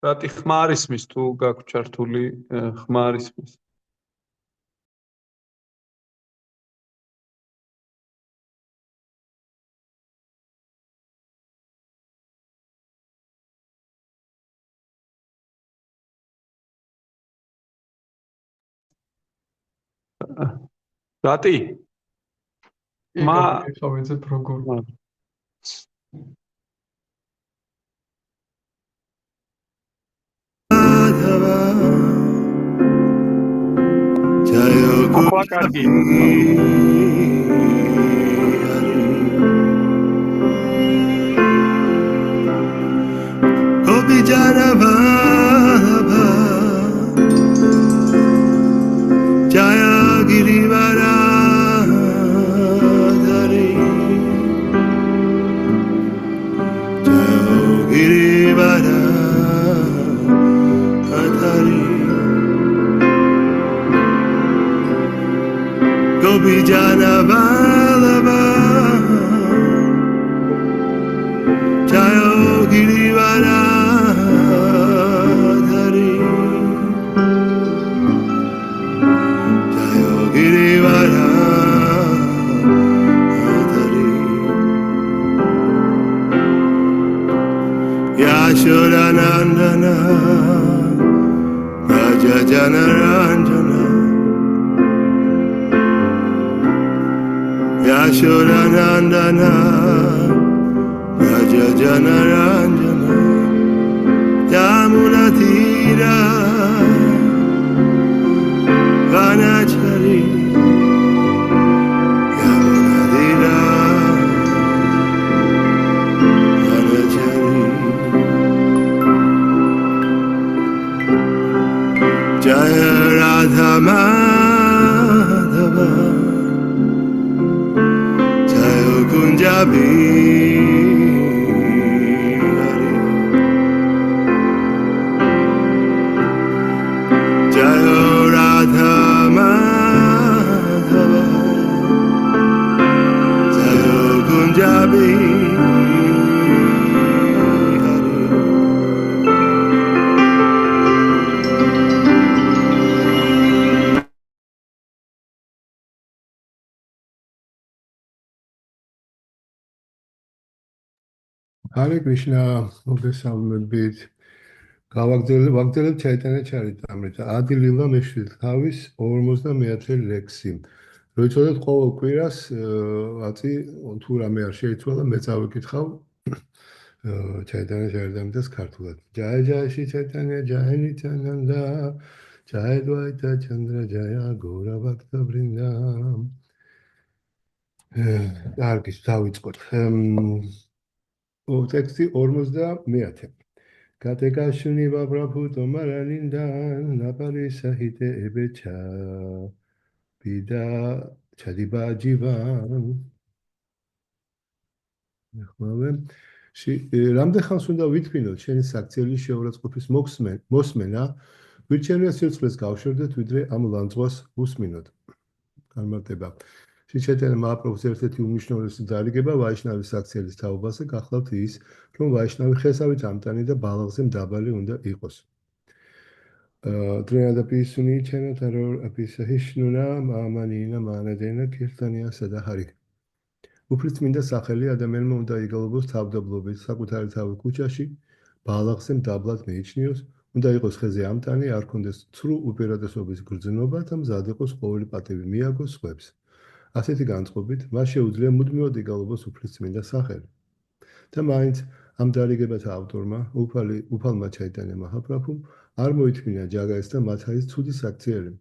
რატი ხმარ ისმის თუ გაქვს ჩართული ხმარ ისმის. რატი? ხავეძებ როგორ ახლა კარგი. Yashodanandana Raja Janaranjana Yashodanandana Raja Janaranjana Yamunatira Vanachari Yamunatira Jaya Radha Madhava Jaya Kunjabi Jaya Radha Madhava Jaya Kunjabi Hare Krishna, მოგესალმებით. ვაგრძელებ ჩაიტანა ჩარიტამრით. ადი ლილა მეშვიდ თავის 50-ე ლექსი. რო იცოდეთ ყოველ კვირას, აწი თუ რამე არ შეიცვალა, მე წავიკითხავ ჩაიტანა ჩარიტამრითას ქართულად. ჯაი ჯაიში ჩაიტანა ჯაი ნიტანანდა, ჯაი დვაიტა ჩანდრა ჯაია გორა ბაქტა ბრინდა. კარგი, დავიწყოთ. ტექსტი 50-ე. Katekashuni Babraputo Maranindan Napari Sahite Ebecha Pida Chadiba Jivan რამდენ ხანს უნდა ვითქვინოთ შენი საქციელი შეურაცხყოფის მოსმენა ვირჩენია სირცხლეს გავშორდეთ ვიდრე ამ ლანძღვას უსმინოთ განმარტება Შიჩეტენ მააპროფის ერთ-ერთი უმნიშვნელოვანესი დარიგება ვაიშნავის საქციელის თაობაზე გახლავთ ის, რომ ვაიშნავი ხესავით ამტანი და ბალაღზე მდაბალი უნდა იყოს. დრენა პისუნი ჩენა თარო აპისაჰიშნუნა მამანინა მანადენა კირტანია სადაჰარი. უფლისწმინდა სახელი ადამიანმა უნდა იგალობოს თავდაბლობით, საკუთარი თავი ქუჩაში, ბალაღზე მდაბლად მიიჩნიოს, უნდა იყოს ხეზე ამტანი, არ ქონდეს ცრუ უპირატესობის გრძნობა და მზად იყოს ყოველი პატივი მიაგოს სხვებს. ასეთი განწყობით, მას შეუძლია მუდმივად იგალობოს უფლისწმინდა სახელი. და მაინც ამ დარიგებათა ავტორმა, უფალმა ჩაიტანია მაჰაპრაბჰუმ, არ მოითმინა ჯაგაის და მათაის ცუდი საქციელი.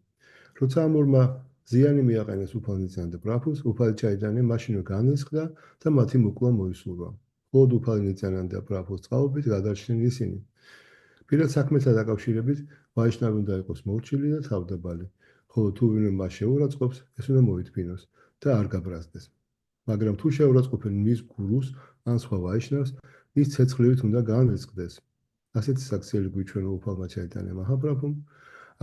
როცა ამ ორმა ზიანი მიაყენეს უფალნიციან და პრაბჰუს, უფალი ჩაიტანია მაშინვე განრისხდა და მათი მოკლა მოისურვა. მხოლოდ უფალნიციან და პრაბჰუს წყალობით გადარჩნენ ისინი. პირად საქმეთან დაკავშირებით, ვაიშნავი უნდა იყოს მორჩილი და თავდაბალი. ხოლო თუ ვინმე მას შეურაცხყოფს, ეს უნდა მოითმინოს და არ გაბრაზდეს. მაგრამ თუ შეურაცხყოფენ მის გურუს ან სხვა ვაიშნავს, ის ცეცხლივით უნდა განრისხდეს. ასეთი საქციელი გვიჩვენა უფალმა ჩაიტანია მაჰაპრაბჰუმ,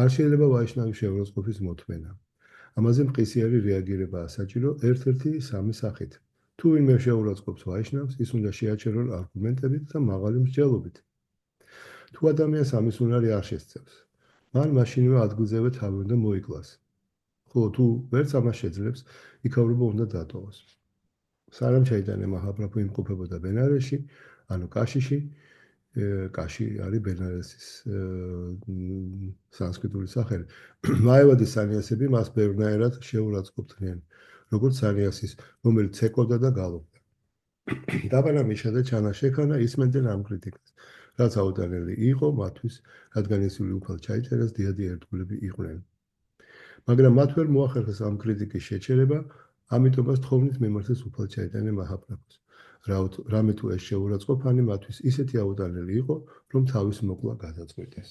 არ შეიძლება ვაიშნავის შეურაცხყოფის მოთმენა. ამაზე მყისიერი რეაგირებაა საჭირო ერთ-ერთი სამი სახით. თუ ვინმე შეურაცხყოფს ვაიშნავს, ის უნდა შეაჩეროს არგუმენტებით და მაღალი მსჯელობით. თუ ადამიანს ამის უნარი არ შესწევს, მან მაშინვე ადგილზევე თავი უნდა მოიკლას. ხო, თუ ვერც ამას შეძლებს, იქაურობა უნდა დატოვოს. სანამ ჩაიტანე მაჰაპრაბჰუ იმყოფებოდა ბენარეში, ანუ კაშიში, კაში არის ბენარესის სანსკრიტული სახელი. მაევადის სანიასები მას ბევრნაირად შეურაცხყოფდნენ, როგორც სანიასის, რომელიც ცეკვობდა და გალობდა. დაბანა მიშა და ჩანაშექანა ისმენდნენ ამ კრიტიკას, რაც აუდანელი იყო მათთვის, რადგან ისინი უფალ ჩაიწერეს დიადი ერთგულები იყვნენ. მაგრამ მათ ვერ მოახერხეს ამ კრიტიკის შეჩერება, ამიტომაც თხოვნით მიმართეს უფალ ჩაიტანე მაჰაპრაბჰუს. რამე თუ ეს შეურაცხყოფანი მათთვის ისეთი აუდანელი იყო, რომ თავის მოკლა გადაწყვიტეს.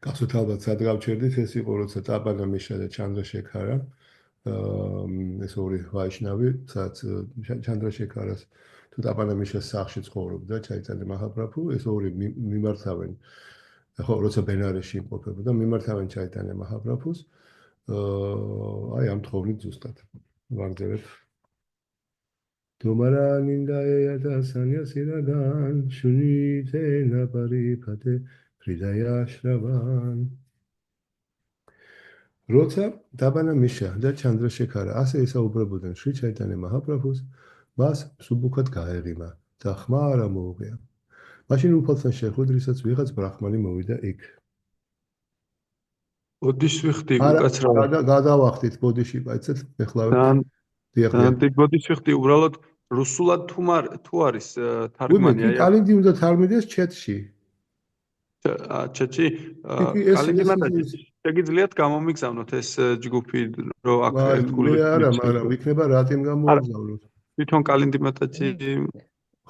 გასვით ალბათ სად გავჩერდით, ეს იყო როცა ტაბანა მიშა და ჩანდრაშექარა, ეს ორი ვაიშნავი, სადაც ჩანდრაშექარას თუ ტაბანა მიშას სახლში ცხოვრობდა ჩაიტანე მაჰაპრაბჰუ, ეს ორი მიმართავენ, ხო, როცა ბენარეში იმყოფებოდა, მიმართავენ ჩაიტანე მაჰაპრაბჰუს, აი ამ თხოვნით ზუსტად. ვაგრძელებ. Tomaranindaya da sanyasiragan shunite na paripate hridaya shravan. როცა დაბანა მიშა და ჩანდრაშექარა ასე ესაუბრებოდნენ შრი ჩაიტანე მაჰაპრაბჰუს, მას მსუბუქად გაეღიმა და ხმა არ მოუღია. მაშინ უფალთან შეხვედრისაც ვიღაც ბრაჰმანი მოვიდა იქ. ბოდიშ ვიხდი უკაცრავად. გადავახდით ბოდიში, აიცეთ ეხლა ბოდიშ ვიხდი უბრალოდ რუსულად თუ არის თარგმანი აი კალინდი უნდა თარგმნიდეს ჩეთში. ჩეთში კალინდი შეგიძლიათ გამომიგზავნოთ ეს ჯგუფი რო აქ ერთგული არა, მაგრამ იქნება რატიმ გამომიგზავნოთ. თვითონ კალინდი მეტაჩი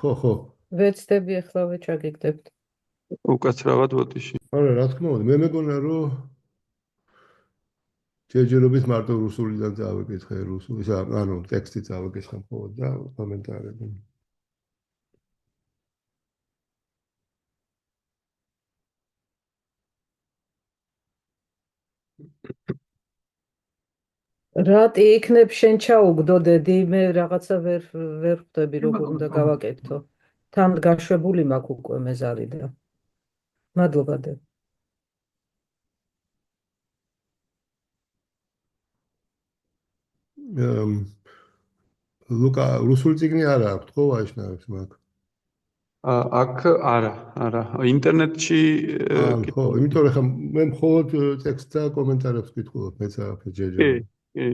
ხო. ვეცდები ახლავე ჩაგიგდებთ. უკაცრავად ბოდიში. არა, რა თქმა უნდა, მე მეგონა რომ ჯერჯერობით მარტო რუსულიდან წავიკითხე რუსული, ანუ ტექსტი წავიკითხე მხოლოდ და კომენტარები. რატი იქნებ შენ ჩაუგდო დედი, მე რაღაცა ვერ ხვდები როგორ უნდა გავაკეთო. თან გაშვებული მაქვს უკვე მეზარი და მადლობა დედი. ლუკა რუსული წიგნი არა აქვს ხო ვაიშნავებს მაგ? აქ არა. ინტერნეტში ხო, იმიტომ რომ ხა მე მხოლოდ ტექსტს და კომენტარებს ვკითხულობ, მეც არაფერ ჯერჯერობით. კი.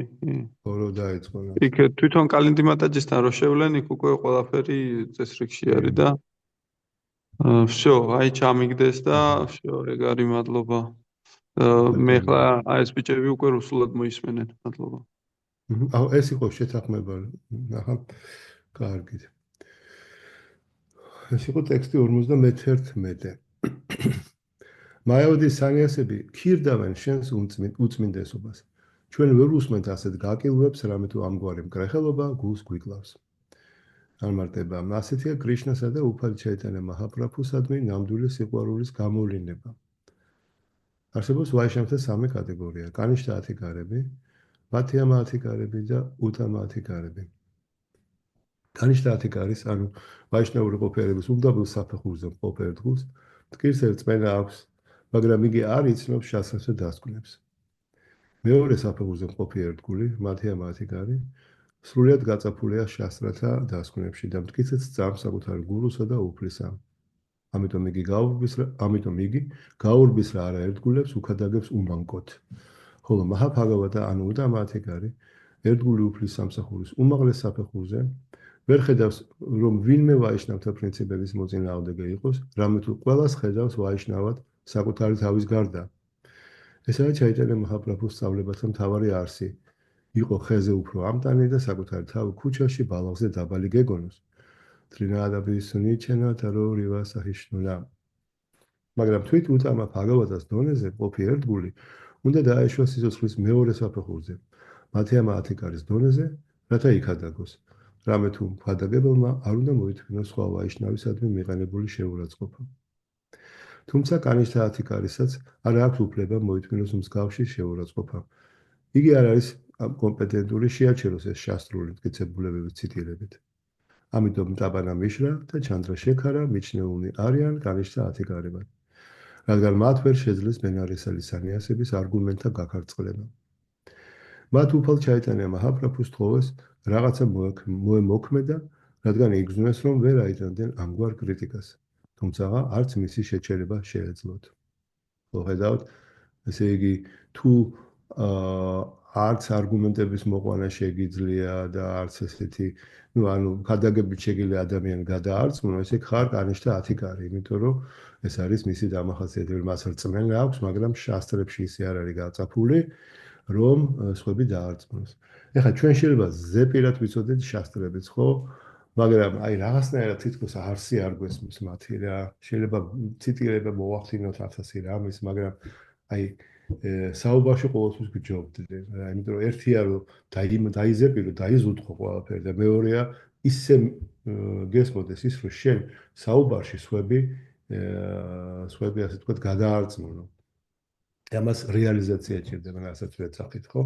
ხო, დაიწყო. იქ თვითონ კალინდი მატაჯისთან რო შევლენ, იქ უკვე ყველაფერი წესრიგში არის და всё, აი ჩამიგდეს და всё, ეგ არის მადლობა. მე ხლა აი ეს ბიჭები უკვე რუსულად მოისმენენ, მადლობა. ეს იყო შეთანხმება, ახლა კარგით. ეს იყო ტექსტი 51-ე. მაევადის სანიასები ქირდავენ შენს უწმინდესობას. ჩვენ ვერ უსმენთ ასეთ გაკილვებს, რამე თუ ამგვარი მკრეხელობა გულს გვიკლავს. არ მარტება, ასეთია კრიშნასა და უფალი ჩაიტანე მაჰაპრაბჰუსადმი ნამდვილი სიყვარულის გამოვლინება. არსებობს ვაიშნავთა სამი კატეგორია: კანიშთა ათიკარები, მათიამა ათიკარები და უთამა ათიკარები. კანიშთა ათიკარის, ანუ ვაიშნაური ყოფიერების უმდაბლ საფეხურზე მყოფ ერთგულს, მტკიცს რწმენა აქვს, მაგრამ იგი არ იცნობს შასრებს და დასკვნებს. მეორე საფეხურზე მყოფი ერთგული, მათიამა ათიკარი, სრულიად გაწაფულია შასტრათა დასკვნებში და მტკიცებს სწამს საკუთარი გურუსა და უფლისა. ამიტომ იგი გაურბის რა არა ერთგულებს უქადაგებს უმანკოთ. ხოლო მაჰაბჰაგავატა ანუ უთამა ათიკარი ერთგული უფლის სამსახურის უმაღლეს საფეხურზე ვერ ხედავს რომ ვინმე ვაიშნავთა პრინციპების მოწინააღმდეგე იყოს, რამე თუ ყველას ხედავს ვაიშნავად საკუთარი თავის გარდა. ესაა ჩაიტანე მაჰაპრაბჰუს სწავლებათა მთავარი არსი. იყო ხეზე უფრო ამტანი და საკუთარი თავი ქუჩაში ბალახზე დაბალი გეგონოს. ტრინადაბისუნიჩენა თარო რივა საჰიშნუნა. მაგრამ თვით უთამა ბჰაგავატას დონეზე ყოფი ერთგული უნდა დაეშვა სიცოცხლის მეორე საფეხურზე, მათიამა ათიკარის დონეზე, რათა იქადაგოს. რამე თუ მხადაგებელმა არ უნდა მოითმინოს სხვა ვაიშნავისადმი მიყენებული შეურაცხყოფა. თუმცა კანიშთა ათიკარისაც არ აქვს უფლება მოითმინოს მსგავსი შეურაცხყოფა. იგი არ არის კომპეტენტური შეაჩეროს ეს შასტრული მტკიცებულებების ციტირებით. ამიტომ ტაბანა მიშრა და ჩანდრა შექარა მიჩნეულნი არიან განიშთა ათიკარებად, რადგან მათ ვერ შეძლეს ბენარესელი სანიასების არგუმენტთა გაქარწყლება. მათ უფალ ჩაიტანია მაჰაპრაბჰუს თხოვეს რაღაცა მოემოქმედა, რადგან იგრძნეს, რომ ვერ აიტანდნენ ამგვარ კრიტიკას, თუმცა არც მისი შეჩერება შეეძლოთ. ხედავთ, ესე იგი, თუ არც არგუმენტების მოყვანა შეგიძლია და არც ესეთი, ქადაგებით შეგიძლია ადამიანი გადაარწმუნო, ესე ხარ განიშთა ათიკარი, იმიტომ რომ ეს არის მისი დამახასიათებელი, მას რწმენა აქვს, მაგრამ შასტრებში ისე არ არის გაწაფული, რომ სხვები დაარწმუნოს. ეხლა ჩვენ შეიძლება ზეპირად ვიცოდეთ შასტრებიც, ხო? მაგრამ აი რაღაცნაირად თითქოს არსი არ გვესმის მათი რა. შეიძლება ციტირება მოვახდინოთ 1000 რამის, მაგრამ აი საუბარში ყოველთვის გჯობდნენ. იმიტომ რომ ერთია რომ დაიზეპირო, დაიზუთხო ყველაფერი და მეორეა ისე გესმოდეს ის რომ შენ საუბარში სხვები ასე თქვა გადაარწმუნო. ამას რეალიზაცია ჭირდება, რასაც ვეცახით, ხო?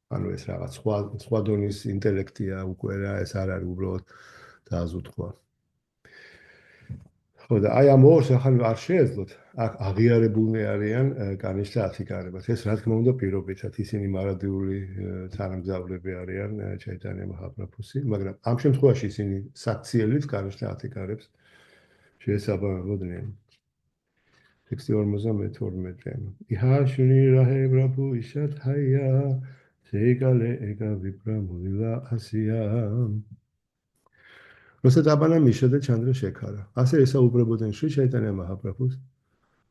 ანუ ეს რაღაც სხვა დონის ინტელექტია უკვე რა, ეს არ არის უბრალოდ დააზუთხვა. ხო და აი ამ ორს ახლა არ შეეძლოთ, აქ აღიარებულნი არიან განიშთა ათიკარებად. ეს რა თქმა უნდა პირობითად ისინი მარადიული თანამგზავრები არიან ჩაიტანია მაჰაპრაბჰუსი, მაგრამ ამ შემთხვევაში ისინი საქციელით განიშთა ათიკარებს შეესაბამებოდნენ. ტექსტი 52. იჰა შუნი რაჰე პრაბჰუ იშათ ჰაია ზეკალე ეკა ვიბრა მუილა ასია. როცა ტაბანა მიშრა და ჩანდრა შექარა, ასე ესაუბრებოდნენ შრი ჩაიტანია მაჰაპრაბჰუს,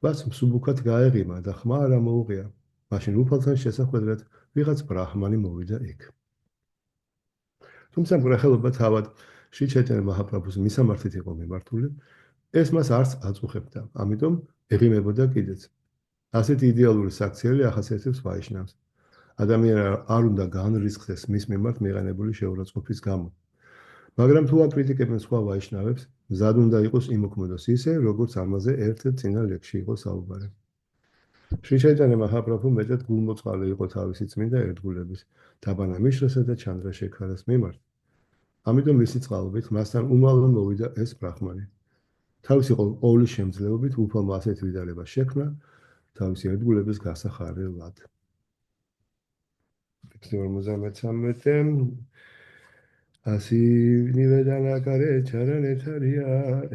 მას მსუბუქად გაეღიმა და ხმა არ ამოუღია. მაშინ უფალთან შესახვედრად ვიღაც ბრაჰმანი მოვიდა იქ. თუმცა მკვრახელობა თავად შრი ჩაიტანია მაჰაპრაბჰუს მისამართით იყო მიმართული, ეს მას არც აწუხებდა, ამიტომ ეღიმებოდა კიდეც. ასეთი იდეალური საქციელი ახასიათებს ვაიშნავს. ადამიანი არ უნდა განრისხდეს მის მიმართ მიღანებული შეურაცხყოფის გამო. მაგრამ თუ აკრიტიკებენ სხვა ვაიშნავებს, მზად უნდა იყოს იმოქმედოს ისე, როგორც ამაზე ერთ-ერთ წინა ლექსში იყო საუბარი. შრი ჩაიტანია მაჰაპრაბჰუ მეტად გულმოწყალე იყო თავისი წმინდა ერთგულების, ტაბანა მიშრასა და ჩანდრა შექარას მიმართ. ამიტომ მისი წყალობით მასთან უმალო მოვიდა ეს ბრაჰმანი. თავისი ყოვლის შემძლეობით უფალმა ასეთ ვიდალება შექმნა თავისი ერთგულების გასახარებლად. ტექსტი 53. ასი ნივედანა კარე ჩარანეთარია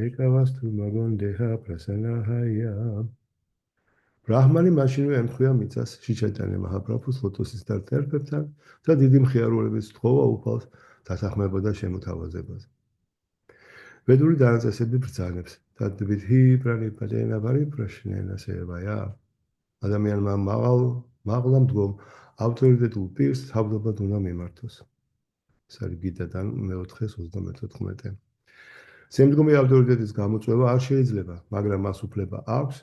ეკავასთუ მაგონდეჰა პრასანაჰაია. ბრაჰმანი მაშინვე ემთხვია მიწას შრი ჩაიტანია მაჰაპრაბჰუს ლოტოსის დარტერფებთან და დიდი მხიარულებით თხოვა უფალს დასახმებოდა შემოთავაზებაზე. ვედური დანაწესები ბრძანებს და დვითი პრანიპადენა ვარიპრაშნენა სევაია. ადამიანმა მაღლა მდგომ ავტორიტეტულ პირს თავდადად უნდა მიმართოს. ეს არის გიდადან მე-4:34. შემდგომი ავტორიტეტის გამოწვევა არ შეიძლება, მაგრამ მას უფლება აქვს,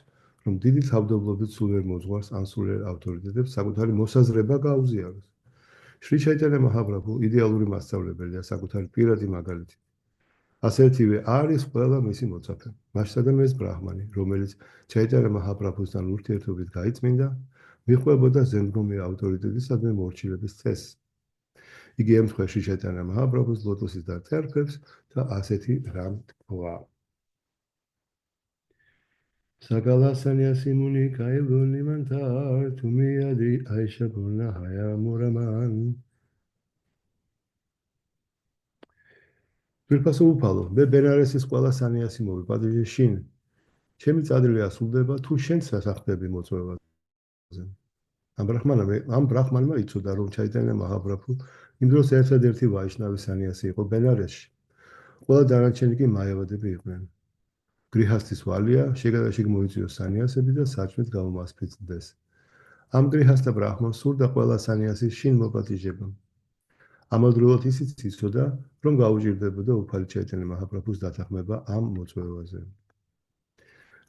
რომ დიდი თავდადობით სულ ვერ მოძღვარს ან სულიერ ავტორიტეტებს საკუთარი მოსაზრება გაუზიაროს. შრი ჩაიტანია მაჰაპრაბჰუ იდეალური მასწავლებელი და საკუთარი პირადი მაგალითი. ასეთივე არის ყველა მისი მოწაფე, მასშტაბად ეს ბრაჰმანი, რომელიც ჩაიტანია მაჰაპრაბჰუსთან ურთიერთობით გაიწმინდა, მიჰყვებოდა ზემდგომი ავტორიტეტისადმი მორჩილების წესს. იგი ემთხვევა შრი ჩაიტანია მაჰაპრაბჰუს ლოტოსის დარტერფებს და ასეთი რამ თქვა. საგალა სანიასი მუნი კაილუნი მანთარ თუმიადი აიშა გურნა ჰაია მურამან. პირფასო უფალო, მე ბენარესის ყველა სანიასი მოვიპატიჟე შინ. ჩემი წადილი ასრულდება თუ შენ სასახდები მოწვევაზე. ამ ბრაჰმანმა იცოდა, რომ ჩაიტანია მაჰაპრაბჰუ იმ დროს ერთადერთი ვაიშნავი სანიასი იყო ბენარესში. ყველა დანარჩენი კი მაევადები იყვნენ. გრიჰასთის ვალია შეგადაშიგ მოიწვიოს სანიასები და საჭმით გამომასფიცდეს. ამ გრიჰასთა ბრაჰმანს სურდა ყველა სანიასის შინ მოპატიჟება. ამავდროულად ისიც იცოდა, რომ გაუჭირდებოდა უფალი ჩაიტანია მაჰაპრაბჰუს დათანხმება ამ მოწვევაზე.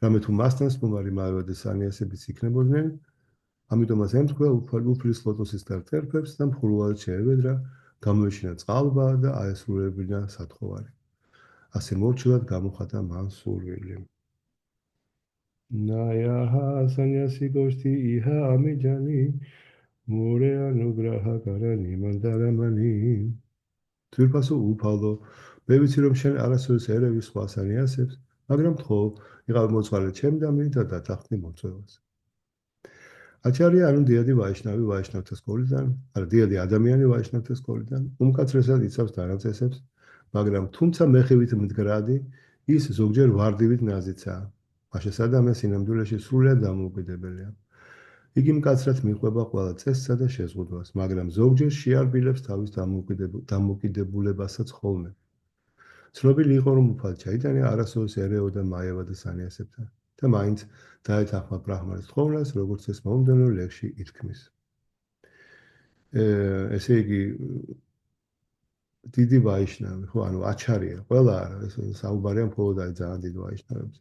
რამე თუ მასთან სტუმარი მაევადი სანიასებიც იქნებოდნენ, ამიტომაც ემთხვევა უფლის ლოტოსის დარტერფებს და მხურვალედ შეევედრა, გამოეშინა წყალბა და აესრულებინა სათხოვარი. ასე მორჩილად გამოხატა მან სურვილი. ნაიაჰა სანიასი გოშთი იჰა ამიჯანი მორე ანუგრაჰა კარანი მანდარამანი. თვირფასო უფალო, მე ვიცი რომ შენ არასოდეს ერევი სხვა სანიასებს, მაგრამ თქო, იყავ მოწყალე ჩემ და მინდა დათანხმდი მოწვევას. აჩარია ანუ დიადი ვაიშნავი ვაიშნავთა სკოლიდან, არა დიადი ადამიანი ვაიშნავთა სკოლიდან, უმკაცრესად იცავს დანაწესებს, მაგრამ თუმცა მეხივით მდგრადი, ის ზოგჯერ ვარდივით ნაზიცაა. მაშა სადამე სინამდვილეში სრულიად დამოუკიდებელია. იგი მკაცრად მიყვება ყველა წესსა და შეზღუდვას, მაგრამ ზოგჯერ შეარბილებს თავის დამოუკიდებულებასაც ხოლმე. ცნობილი იყო, რომ უფალ ჩაიტანე არასოდეს ერეოდა მაევადა სანიასებთან და მაინც დაეთანხმა ბრაჰმანის თხოვნას, როგორც ეს მომდევნო ლექსში ითქმის. ესე იგი დიდი ვაიშნავი, ხო, ანუ აჩარია, ყველა არა, ეს საუბარია მხოლოდ აი ძალიან დიდ ვაიშნავებს.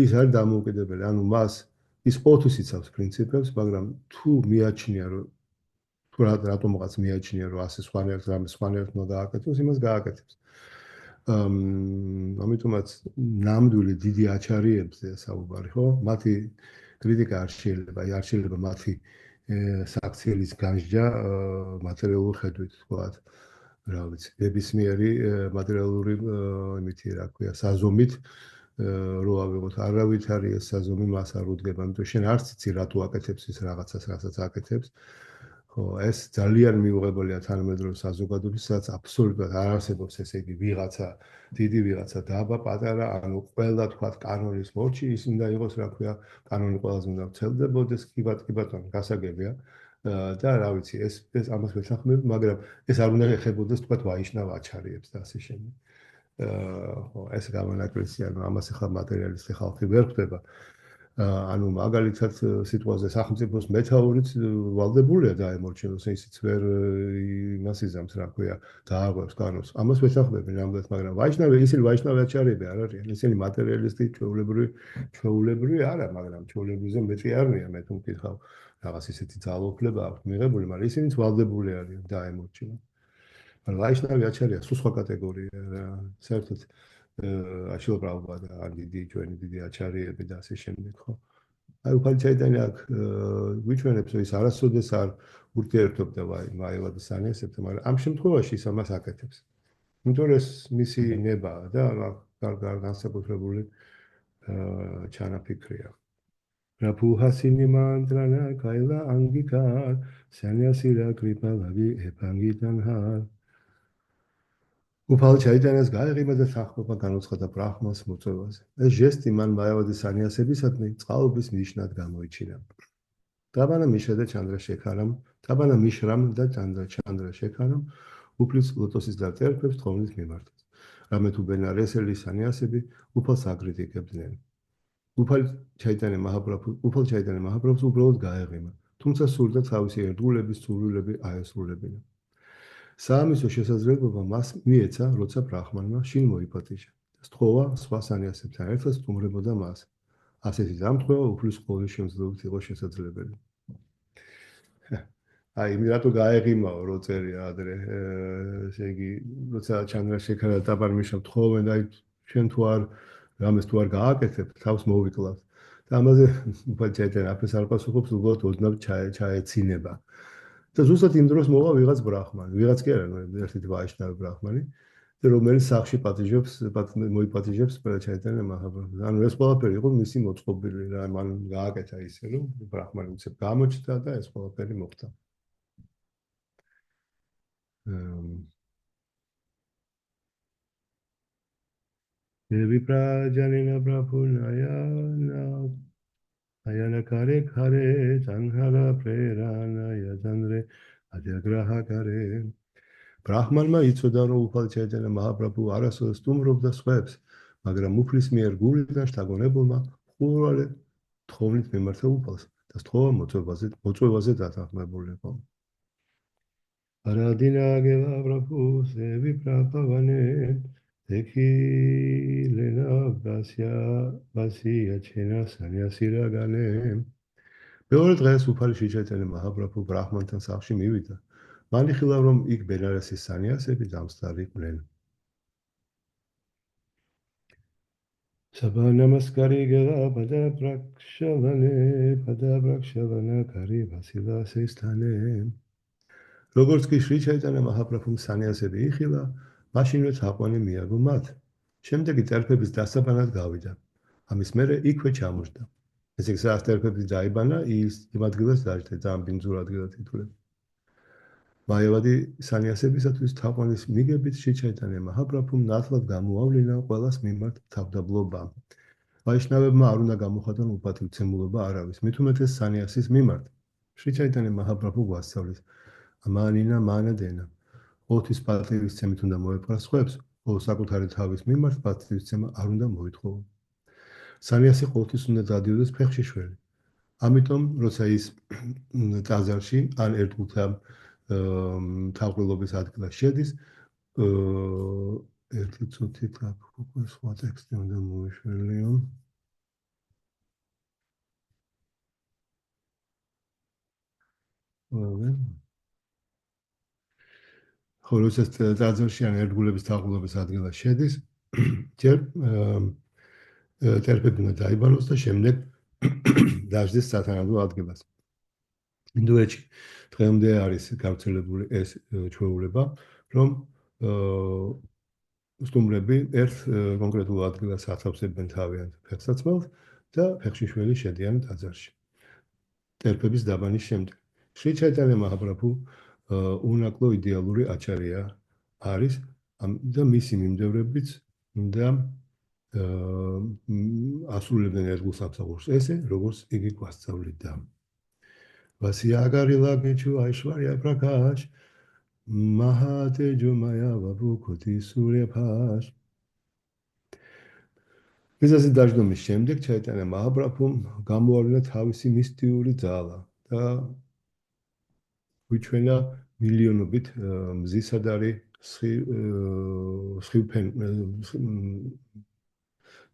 ის არის დამოუკიდებელი, ანუ მას ის ყოველთვის იცავს პრინციპებს, მაგრამ თუ მიაჩნია, რომ თუ რატომღაც მიაჩნია, რომ ასე სხვანაირად რამე სხვანაირად უნდა გააკეთოს, იმას გააკეთებს. ამიტომაც ნამდვილი დიდი აჩარიებზე საუბარი, ხო? მათი კრიტიკა არ შეიძლება მათი საქციელის განსჯა მატერიალური ხედვით, თქვათ, რა ვიცი, ნებისმიერი მატერიალური იმითი, რა ქვია, საზომით რო ავიღოთ, არავითარი ეს საზომი მას არ უდგება, ამიტომ შენ არც იცი რატო აკეთებს ის რაღაცას, რასაც აკეთებს. ხო, ეს ძალიან მიუღებელია თანამედროვე საზოგადოებისთვის, სადაც აბსოლუტურად არ არსებობს ესე იგი ვიღაცა, დიდი ვიღაცა, დაბა, პატარა, ანუ ყველა თქვათ კანონის მორჩი ის უნდა იყოს, რა ქვია, კანონი ყველაზე უნდა ვრცელდებოდეს, კი ბატონო, გასაგებია. და რა ვიცი, ეს ამას ვეთანხმებ, მაგრამ ეს არ უნდა ეხებოდეს თქვათ ვაიშნავ აჩარიებს და ასე შემდეგ. ხო, ეს გამონაკლისია, ანუ ამას ახლა მატერიალისტი ხალხი ვერ ხვდება. ანუ მაგალითად სიტყვაზე სახელმწიფოს მეთაურიც ვალდებულია დაემორჩილოს, ისიც ვერ იმას იზამს, რა ქვია, დააღვევს კანონს. ამას ვეთანხმები ნამდვილად, მაგრამ ვაიშნავი, ისინი ვაიშნავი აჩარიები არ არიან, ისინი მატერიალისტი, ჩვეულებრივი არა, მაგრამ ჩვეულებრივზე მეტი არიან, მე თუ მკითხავ, რაღაც ისეთი ძალაუფლება აქვს მიღებული, მაგრამ ისინიც ვალდებული არიან დაემორჩილონ. მაგრამ ვაიშნავი აჩარია სულ სხვა კატეგორია რა, საერთოდ აშილ პრაბლემა და ჩვენი დიდი აჩარიები და ასე შემდეგ, ხო? აი უფალი ჩაიტანე აქ გვიჩვენებს, რომ ის არასოდეს არ ურთიერთობდა მაევად სანიასებთან, მაგრამ ამ შემთხვევაში ის ამას აკეთებს. იმიტომ რომ ეს მისი ნებაა და განსაკუთრებული ჩანაფიქრია. რაფუჰასინი მანდრანა კაილა ანგიკარ სანიასირა კრიპალაგი ეპანგიდანჰარ უფალ ჩაიტანეს გაეღიმა და თანხმობა განუცხადა ბრაჰმას მოწვევაზე. ეს ჟესტი მან მაევადის სანიასებისადმი წყალობის ნიშნად გამოიჩინა. დაბანა მიშრამ და ჩანდრა შექარამ უფლის ლოტოსის და წერფებს თხოვნით მიმართეს. რამე თუ ბენარესელი სანიასები უფალს აკრიტიკებდნენ. უფალ ჩაიტანე მაჰაპრაბჰუს უბრალოდ გაეღიმა, თუმცა სურდა თავისი ერთგულების სურვილები აესრულებინა. საამისო შესაძლებლობა მას მიეცა, როცა ბრაჰმანმა შინ მოიპატიჟა და სთხოვა სხვა სანიასებთან ერთად სტუმრებოდა მას. ასეთი დამთხოვა უფლის ყოვლის შემძლეობით იყო შესაძლებელი. აი, რატო გაეღიმაო, რო წერია ადრე, ესე იგი, როცა ჩანდრა შექარა დაბარმიშა თხოვენ, აი, შენ თუ არ რამეს თუ არ გააკეთებ, თავს მოვიკლავ. და ამაზე უფალ ჩაიტანე აფეს არ პასუხობს, უბრალოდ ოდნავ ჩაეცინება. და ზუსტად იმ დროს მოვა ვიღაც ბრაჰმანი, ვიღაც კი არა, ერთი ვაიშნავი ბრაჰმანი, რომელიც სახში მოიპატიჟებს ჩაიტანე მაჰაპრაბჰუს. ანუ ეს ყველაფერი იყო მისი მოწყობილი რა, მან გააკეთა ისე, რომ ბრაჰმანი უცებ გამოჩნდა და ეს ყველაფერი მოხდა. Devi prajanina prabhunayana ayana kare kare tanhara prerana yadandre adyagraha kare ბრაჰმანმა იცოდა, რომ უფალ ჩაიტანე მაჰაპრაბჰუ არასოდეს სტუმრობდა სხვებს, მაგრამ უფლის მიერ გულიდან შთაგონებულმა მხურვალე თხოვნით მიმართა უფალს და სთხოვა მოწვევაზე დათანხმებული იყო. არადინაგელა ბრაბჰუს ევი პრაბავანე ეკილენა ბასია ჩენა სანიასირაგანე მეორე დღეს უფალი ჩაიტანე მაჰაპრაბჰუ ბრაჰმანთან სახლში მივიდა. მან იხილა, რომ იქ ბენარესის სანიასები დამსწარი იყვნენ. საბა ნამასკარი გელა ბადაბრაქშალანა კარი ვასილასესთანე როგორც კი შრი ჩაიტანე მაჰაპრაბჰუმ სანიასები იხილა, მაშინვე თაყვანი მიაგო მათ. შემდეგი წერფების დასაბანად გავიდა. ამის მერე იქვე ჩამოжდა. ესე იგი, სადაც წერფები დაიბანა, ის იმ ადგილას დაждდა, ძალიან ბინძურ ადგილად ითვლება. მაიავადი სანიასებისათვის თაყვანის მიგებით შრი ჩაიტანია მაჰაპრაბჰუმ ნათლად გამოავლინა ყველას მიმართ თავდაბლობა. ვაიშნავებმა არ უნდა გამოხატონ უპატივცემულობა არავის, მით უმეტეს სანიასის მიმართ. შრი ჩაიტანია მაჰაპრაბჰუ გვასწავლის ამანინა მანადენა. ყოველთვის პატივისცემით უნდა მოეპყრას სხვებს, ხოლო საკუთარი თავის მიმართ პატივისცემა არ უნდა მოითხოვო. სანიასი ყოველთვის უნდა დადიოდეს ფეხშიშველი. ამიტომ, როცა ის ტაძარში ან ერთგულთა თავყრილობის ადგილას შედის, ერთი წუთით აქ უკვე სხვა ტექსტი უნდა მოვიშველიო. ხო, როცა ტაძარში ან ერთგულების თავყრილობის ადგილას შედის, ჯერ ტერფები უნდა დაიბანოს და შემდეგ დაждდეს სათანადო ადგილას. ინდოეთში დღემდე არის გავრცელებული ეს ჩვეულება, რომ სტუმრები ერთ კონკრეტულ ადგილას ათავსებენ თავიანთ ფეხსაცმელს და ფეხშიშველი შედიან ტაძარში. ტერფების დაბანის შემდეგ. შრი ჩაიტანია მაჰაპრაბჰუ უნაკლო იდეალური აჩარია არის და მისი მიმდევრებიც უნდა ასრულებდნენ ერთგულ სამსახურს, ესე როგორც იგი გვასწავლიდა. ვასიაგარი ლაგეჩუ აიშვარია პრაკაშ მაჰატეჯო მაიავაბუ ქოთი სურია ფაშ. მიზეზი დაждომის შემდეგ ჩაიტანია მაჰაპრაბჰუმ გამოავლინა თავისი მისტიური ძალა და გვიჩვენა მილიონობით მზისადარი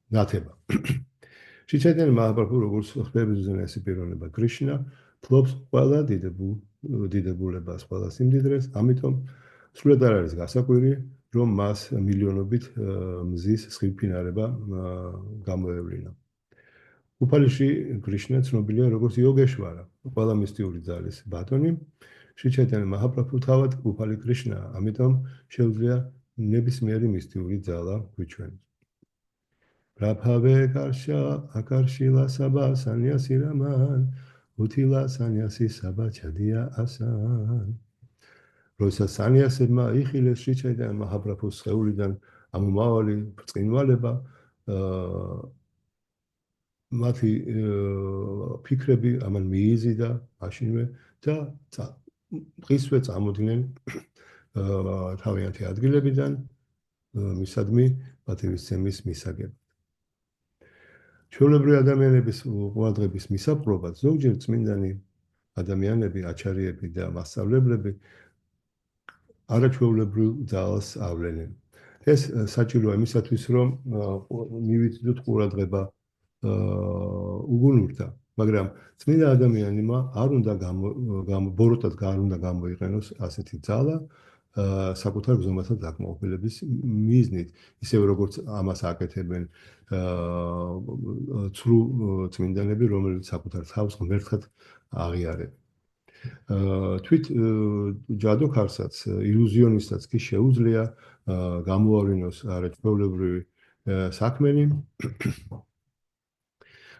ნათება. შრი ჩაიტანია მაჰაპრაბჰუ როგორც ხმების უზენაესი პიროვნება კრიშნა ფლობს ყველა დიდებულებას, ყველა სიმდიდრეს, ამიტომ სულად არ არის გასაკვირი, რომ მას მილიონობით მზის სხივფინარება გამოევლინა. უფალიში კრიშნა ცნობილია როგორც იოგეშვარა, ყველა მისტიური ძალის ბატონი. შრი ჩაიტანია მაჰაპრაბჰუ თავად უფალი კრიშნაა, ამიტომ შეუძლია ნებისმიერი მისტიური ძალა გვიჩვენოს. რაფავე კარშა აკარშილა საბა სანიასი რამან უთილა სანიასი საბა ჩადია ასან. როცა სანიასებმა იხილეს შრი ჩაიტანია მაჰაპრაბჰუს სხეულიდან ამომავალი ბრწყინვალება, მათი ფიქრები ამან მიიზიდა მაშინვე და დღისვე წამოდნენ თავიანთი ადგილებიდან მისადმი პატივისცემის მისაგებად. ჩვეულებრივი ადამიანების ყურადღების მისაპყრობად ზოგჯერ წმინდანი ადამიანები, აჩარიები და მასწავლებლები არაჩვეულებრივ ძალას ავლენენ. ეს საჭიროა იმისათვის, რომ მივიდოდოთ ყურადღება უგუნურთა, მაგრამ წმინდა ადამიანმა არ უნდა ბოროტად არ უნდა გამოიყენოს ასეთი ძალა საკუთარ გზომათა დაკმაყოფილების მიზნით, ისევე როგორც ამას აკეთებენ ცრუ წმინდანები, რომელიც საკუთარ თავს ღმერთად აღიარებენ. თვით ჯადოქარსაც, ილუზიონისტსაც კი შეუძლია გამოავლინოს არაჩვეულებრივი საქმენი,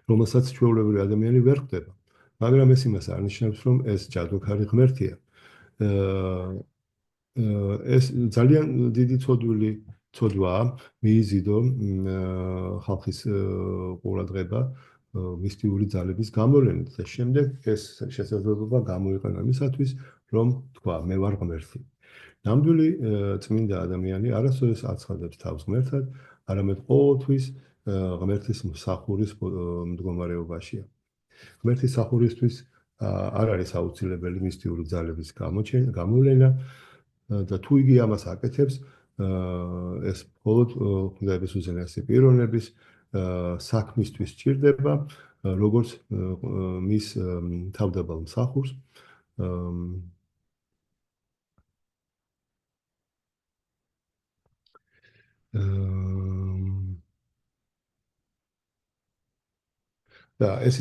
რომელსაც ჩვეულებრივი ადამიანი ვერ ხვდება. მაგრამ ეს იმას არ ნიშნავს, რომ ეს ჯადოქარი ღმერთია. ეს ძალიან დიდი ცოდვაა მიიზიდო ხალხის ყურადღება მისტიური ძალების გამოვლენით და შემდეგ ეს შესაძლებლობა გამოიყენა იმისათვის, რომ თქვა მე ვარ ღმერთი. ნამდვილი წმინდა ადამიანი არასოდეს აცხადებს თავს ღმერთად, არამედ ყოველთვის ღმერთის მსახურის მდგომარეობაშია. ღმერთის მსახურისთვის არ არის აუცილებელი მისტიური ძალების გამოვლენა და თუ იგი ამას აკეთებს, ეს მხოლოდ ღვთაების უზენაესი პიროვნების საქმისთვის სჭირდება, როგორც მის თავდაბალ მსახურს. და ეს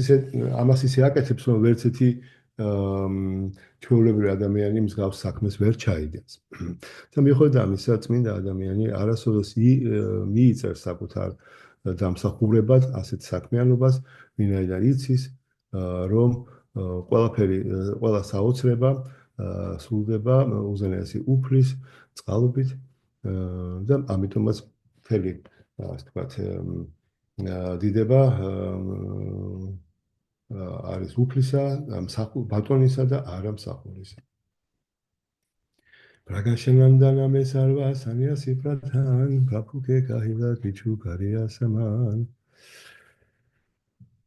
ამას ისე აკეთებს, რომ ვერც ერთი ჩვეულებრივი ადამიანი მსგავს საქმეს ვერ ჩაიდენს. და მიუხედავად ამისა, წმინდა ადამიანი არასოდეს მიიწევს საკუთარ დამსახურებად ასეთ საქმიანობას, ვინაიდან იცის, რომ ყველა საოცრება სრულდება უზენაესი უფლის წყალობით და ამიტომაც მთელი ასე ვთქვათ დიდება არის უფლისა, ბატონისა და არა მსახურისა. Pragāshanandana me sarva sanyasi pradhan prabhuke kahila kichu kariyasaman.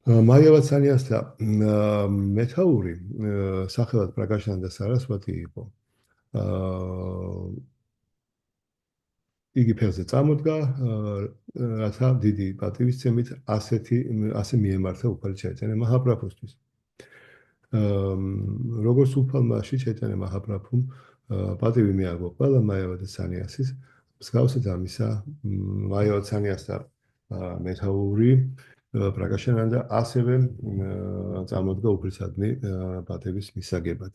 მაიავა სანიასთა მეთაური სახელად პრაგაშანანდა სარასვატი იყო. იგი ფეხზე წამოდგა, რათა დიდი პატივისცემით ასე მიემართა უფალი ჩაიტანა მაჰაპრაბჰუსთვის. როგორც უფალმა ჩაიტანა მაჰაპრაბჰუმ პატივი მიაგო ყველა მაიავა სანიასის, მსგავსად ამისა მაიავა სანიასთა მეთაური პრაგაშანანდა ასევე წამოდგა უფლისადმი პატევის მისაგებად.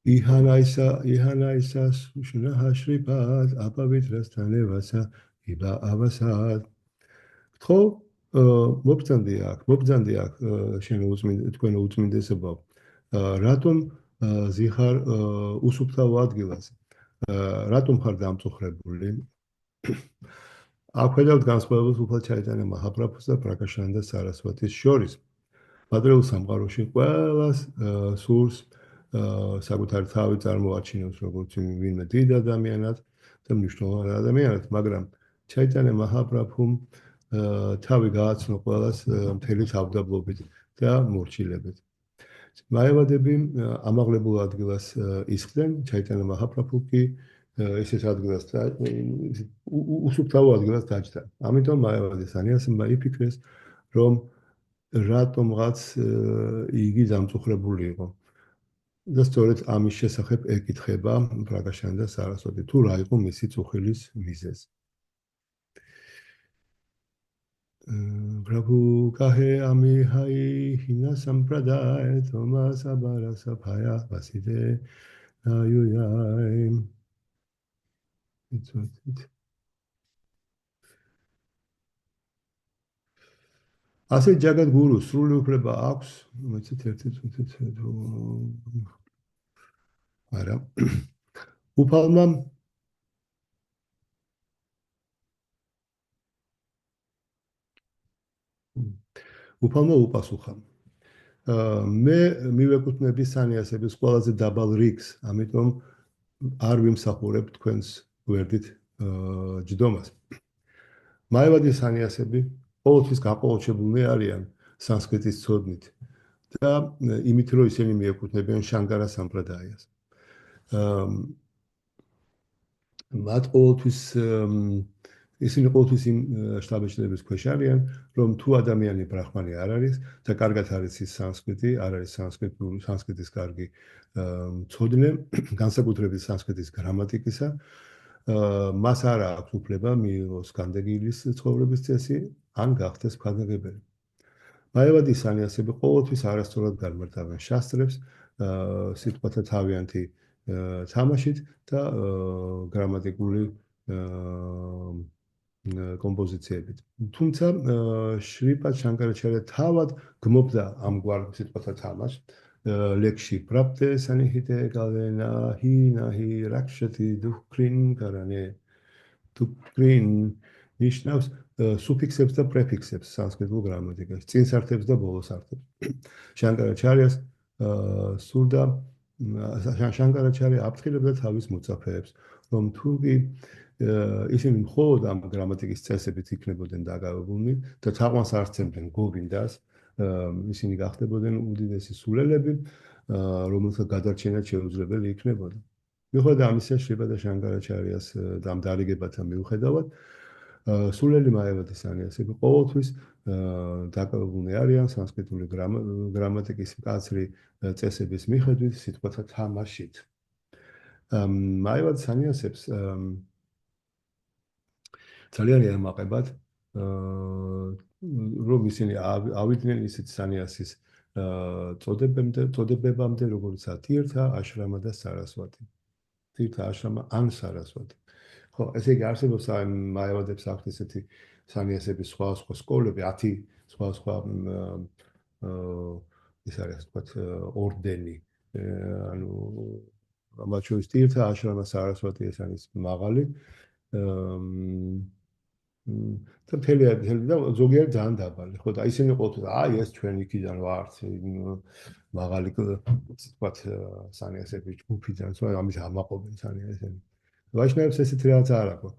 იჰანაისა შუნაჰა შრიპად აპავიტრას თანევასა იბა ავასად. ხო მობრძანდი აქ თქვენ უწმინდესობო. რატომ ზიხარ უსუფთავო ადგილას? რატომ ხარ დამწუხრებული? აქვედავთ განსხვავებულს უფალ ჩაიტანა მაჰაპრაბჰუს და პრაგაშანანდა სარასვატის შორის. პატრიულ სამყაროში ყველას სურს საკუთარი თავი წარმოაჩინოს როგორც ვინმე დიდ ადამიანად და მნიშვნელოვან ადამიანად, მაგრამ ჩაიტანა მაჰაპრაბჰუმ თავი გააცნო ყველას მთელი თავდაბლობით და მორჩილებით. მაიავადები ამაღლებულ ადგილას ისხდნენ, ჩაიტანა მაჰაპრაბჰუ კი ესეთ ადგილას უსუფთავო ადგილას დაჯდა. ამიტომ მაიავადი სანიასმა იფიქრეს, რომ რატომღაც იგი დამწუხრებული იყო. და სწორედ ამის შესახებ ეკითხება პრაგაშანანდა სარასვატი, თუ რა იყო მისი წუხილის მიზეზი. Prabhu kahe ami hai hina sampradaya tomasa barasa phaya vaside ayuyai. ასე ჯაგად გურუს სრული უფლება აქვს, მეცეთ არა. უფალმა უპასუხა. მე მივეკუთვნები სანიასების ყველაზე დაბალ რიგს, ამიტომ არ ვიმსახურებ თქვენს გვერდით ჯდომას. მაიავადი სანიასები ყოველთვის გაყოლჩებულნი არიან სანსკრიტის ცოდნით და იმით, რომ ისინი მიეკუთვნებიან შანკარა სამპრადაიას. ისინი ყოველთვის იმ შთაბეჭდილების ქვეშ არიან, რომ თუ ადამიანი ბრაჰმანი არ არის და კარგად არის ის სანსკრიტი, არ არის სანსკრიტის კარგი ცოდნე, განსაკუთრებით სანსკრიტის გრამატიკისა, მას არ აქვს უფლება მიიღოს განდეგილის ცხოვრების წესი, ან გახდეს ფადაგებელი. მაიავადი სანიასები ყოველთვის არასწორად განმარტავენ შასტრებს, სიტყვათა თავიანთი თამაშით და გრამატიკული კომპოზიციებით. თუმცა შრიპად შანკარაჩარია თავად გმობდა ამგვარ სიტყვათა თამაშს. ლექსში პრაპტე სანიჰიტე გალენა ჰინაჰი რაქშეთი დუქრინ კარანე დუქრინ ნიშნავს სუფიქსებს და პრეფიქსებს სანსკრიტულ გრამატიკაში, წინსართებს და ბოლოსართებს. შანკარაჩარიას სურდა შანკარაჩარია აფრთხილებდა თავის მოწაფეებს, რომ თუ კი ისინი მხოლოდ ამ გრამატიკის წესებით იქნებოდნენ დაკავებულნი და თაყვანს არ სცემდნენ გოვინდას, ისინი გახდებოდნენ უდიდესი სულელები, რომელთა გადარჩენა შეუძლებელი იქნებოდა. მიუხედავად ამისა, შრიპა და შანკარაჩარიას ამ დარიგებათა მიუხედავად, სულელი მაიავადი სანიასები ყოველთვის დაკავებულნი არიან სანსკრიტული გრამატიკის მკაცრი წესების მიხედვით სიტყვათა თამაშით. მაიავადი სანიასებს ძალიან ემაყებათ რომ ისინი ავიდნენ ისეთ სანიასის წოდებებამდე, როგორიცაა თირთა აშრამა და სარასვატი. თირთა აშრამა ან სარასვატი. ხო, ესე იგი არსებობს მაევადებს აქვთ ესეთი სანიასების სხვა სკოლები, 10 სხვა ის არის თქვათ ორდენი. ანუ მათ შორის თირთა აშრამა სარასვატი ეს არის მაღალი. და მთელი და ზოგიერთი ძალიან დაბალი. ხო და ისინი ყოველთვის აი ეს ჩვენ იქიდან ვართ მაღალი თქვათ სანიასების ჯგუფიდან, სხვა ამის ამაყობენ სანიასები. ვაიშნაებს ესეთი რაღაც არ აქვს.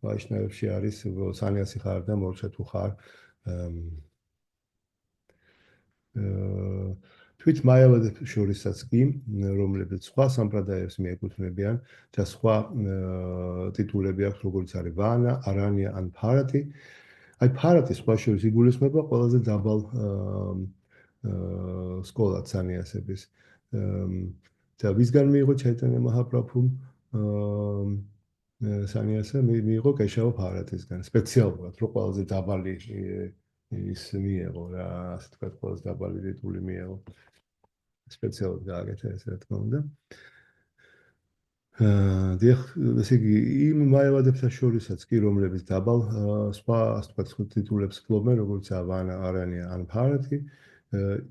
ვაიშნაებში არის სანიასი ხარ და მორჩა თუ ხარ. თვით მაევადებს შორისაც კი, რომლებიც სხვა სამპრადაიებს მიეკუთვნებიან და სხვა ტიტულები აქვს, როგორც არის ვანა, არანია ან ფარათი. აი ფარათი სხვა შორის იგულისხმება ყველაზე დაბალ სკოლად სანიასების. და ვისგან მიიღო ჩაიტანია მაჰაპრაბჰუმ სანიასა მიიღო კეშავა ფარათისგან, სპეციალურად, რომ ყველაზე დაბალი ის მიიღო რა, ასე თქვა, ყველაზე დაბალი ტიტული მიიღო. სპეციალურად გააკეთა ეს რა თქმა უნდა. დიახ, ესე იგი, იმ მაევადებთან შორისაც კი, რომლებიც დაბალ სხვა, ასე თქვა, ტიტულებს ფლობენ, როგორც ვანა, არანია ან ფარათი,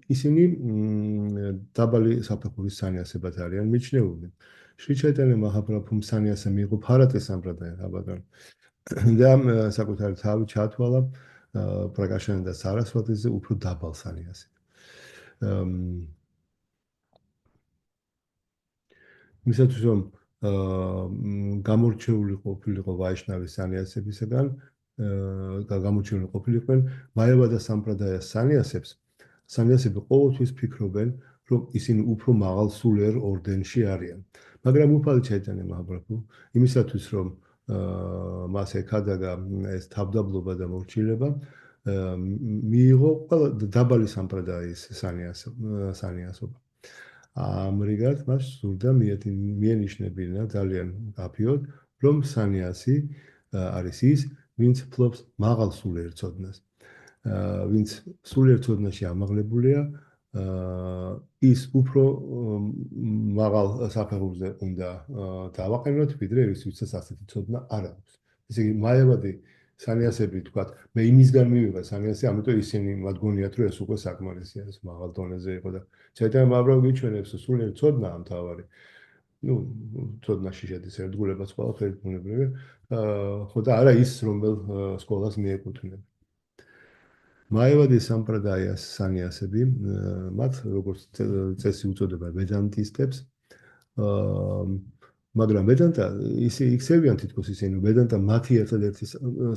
ისინი დაბალი საფეხურის სანიასებად არიან მიჩნეულნი. შრი ჩაიტანია მაჰაპრაბჰუმ სანიასა მიიღო ფარათის სამპრადაიად, აბადონ. და საკუთარი თავი ჩათვალა პრაკაშანა და სარასვატიზე უფრო დაბალ სანიასით. მისათვის რომ გამორჩეული ყოფილიყო ვაიშნავის სანიასებისგან, გამორჩეული ყოფილიყვნენ მაევადა სამპრადაიას სანიასებს. სანიასები ყოველთვის ფიქრობენ, რომ ისინი უფრო მაღალ სულიერ ორდენში არიან. მაგრამ უფალი ჩაიტანია მაჰაპრაბჰუ იმისათვის რომ მას ეკადაგა ეს თავდაბლობა და მორჩილება, მიიღო ყველა დაბალი სამპრადაის სანიასობა. ამრიგად მას სურდა მიანიშნებინა ძალიან გაფიოდ, რომ სანიასი არის ის, ვინც ფლობს მაღალ სულიერ ცოდნას. ვინც სულიერ ცოდნაში ამაღლებულია, ის უფრო მაღალ საფეხურზე უნდა დავაყენოთ, ვიდრე ის, ვისაც ასეთი ცოდნა არ აქვს. ესე იგი, მაევადი სანიასები თქვათ, მე იმისგან მივიღე სანიასი, ამიტომ ისინი მათ გონიათ, რომ ეს უკვე საკმარისი არის, მაღალ დონეზე იყო და ჩაიტანია მაჰაპრაბჰუ გიჩვენებს, სულიერ ცოდნაა მთავარი. ნუ ცოდნაში შედის ერთგულებაც ყველაფერი ბუნებრივია, ხო და არა ის, რომელ სკოლას მიეკუთვნება. მაევადის სამპრადაიას სანიასები, მათ როგორც წესი უწოდება ვედანტისტებს, მაგრამ ვედანტა იქცევიან თითქოს ისინი, ვედანტა მათი ერთადერთი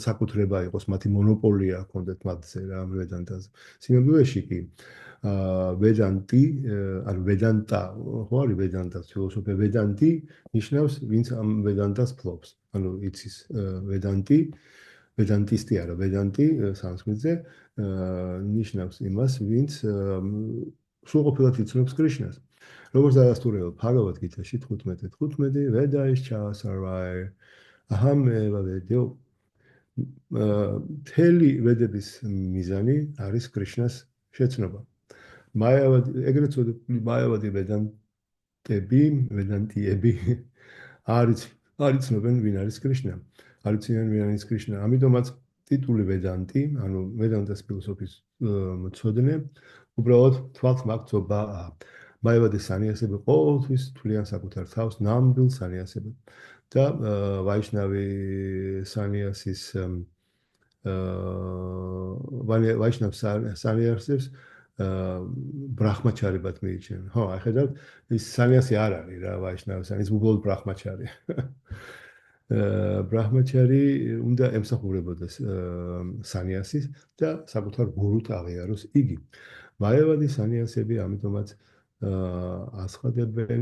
საკუთრება იყოს, მათი მონოპოლია ჰქონდეთ მათზე რა ვედანტაზე. სიმებრივეში კი ვედანტი, ანუ ვედანტა, ხო არის ვედანტა, ფილოსოფია ვედანტი ნიშნავს, ვინც ამ ვედანტას ფლობს. ანუ იცის ვედანტი, ვედანტისტი არა, ვედანტი სანსკრიტზე ნიშნავს იმას, ვინც სრულყოფილად იცნობს კრიშნას. როგორც დაასტურებელ ბჰაგავად გიტაში 15:15 ვედაის ჩასარვაი აჰამ ევა ვედიო. მთელი ვედების მიზანი არის კრიშნას შეცნობა. ეგრეთ წოდებული მაევადი ვედანტიები არ იცნობენ ვინ არის კრიშნა. არ იციან ვინ არის კრიშნა. ამიტომაც ტიტული ვედანტი, ანუ ვედანტას ფილოსოფიის მცოდნე, უბრალოდ თვალს მაგწობაა. მაევადის სანიასები ყოველთვის თვლიან საკუთარ თავს ნამდვილ სანიასებად და ვაიშნავი სანიასის სანიასებს ბრაჰმაჩარებად მიიჩნევენ. ხო, აი ხედავთ, ის სანიასი არ არის რა ვაიშნავი სანიასი, უბრალოდ ბრაჰმაჩარი. ბრაჰმაჩარი უნდა ემსახურებოდეს სანიასის და საკუთარ გურუთ აღიაროს იგი. მაევადი სანიასები ამიტომაც ასხადებენ,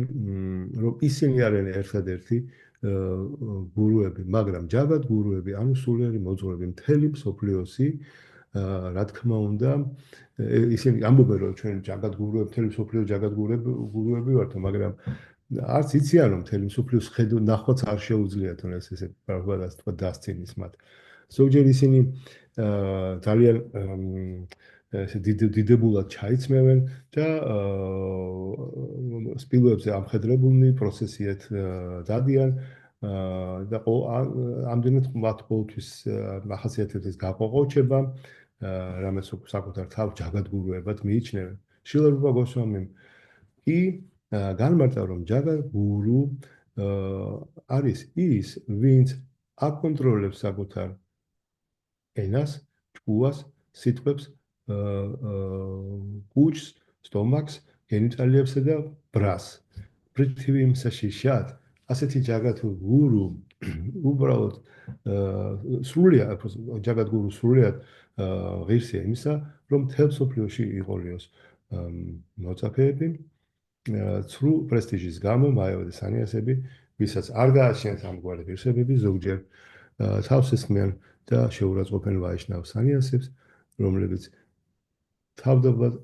რომ ისინი არიან ერთადერთი გურუები, მაგრამ ჯაგად გურუები, ანუ სულიერი მოძღვრები, მთელი მსოფლიოსი, რა თქმა უნდა, ისინი ამბობენ, რომ ჩვენ ჯაგად გურუები, მთელი მსოფლიოს ჯაგად გურუები ვართ, მაგრამ არც იციან, რომ მთელი მსოფლიოს ნახვაც არ შეუძლიათ, რომ ესე პრაბლემას თქვა დასცინის მათ. ზოგჯერ ისინი ძალიან ესე დიდებულად ჩაიცმევენ და სპილოებზე ამხედრებულნი პროცესიეთ დადიან და ამდენად მათ ყოველთვის ახასიათებდეს გაყოყოჩება, რამაც საკუთარ თავს ჯაგადგურუებად მიიჩნევენ. შილერობა გოსვამიმ კი განმარტა, რომ ჯაგადგურუ არის ის, ვინც აკონტროლებს საკუთარ ენას, ჭკუას, სიტყვებს, კუჭს, სტომაქს, გენიტალიებსა და ბრას. პრითივიმსა შიშად, ასეთი ჯაგადგურუ უბრალოდ სრულიად ჯაგადგურუ სრულიად ღირსია იმისა, რომ მთელ მსოფლიოში იყოლიოს მოწაფეები, ცრუ პრესტიჟის გამო მაევადი სანიასები, ვისაც არ გააჩნიათ ამგვარი ღირსებები, ზოგჯერ თავს ესხმიან და შეურაცხყოფენ ვაიშნავ სანიასებს, რომლებიც თავდაპირველად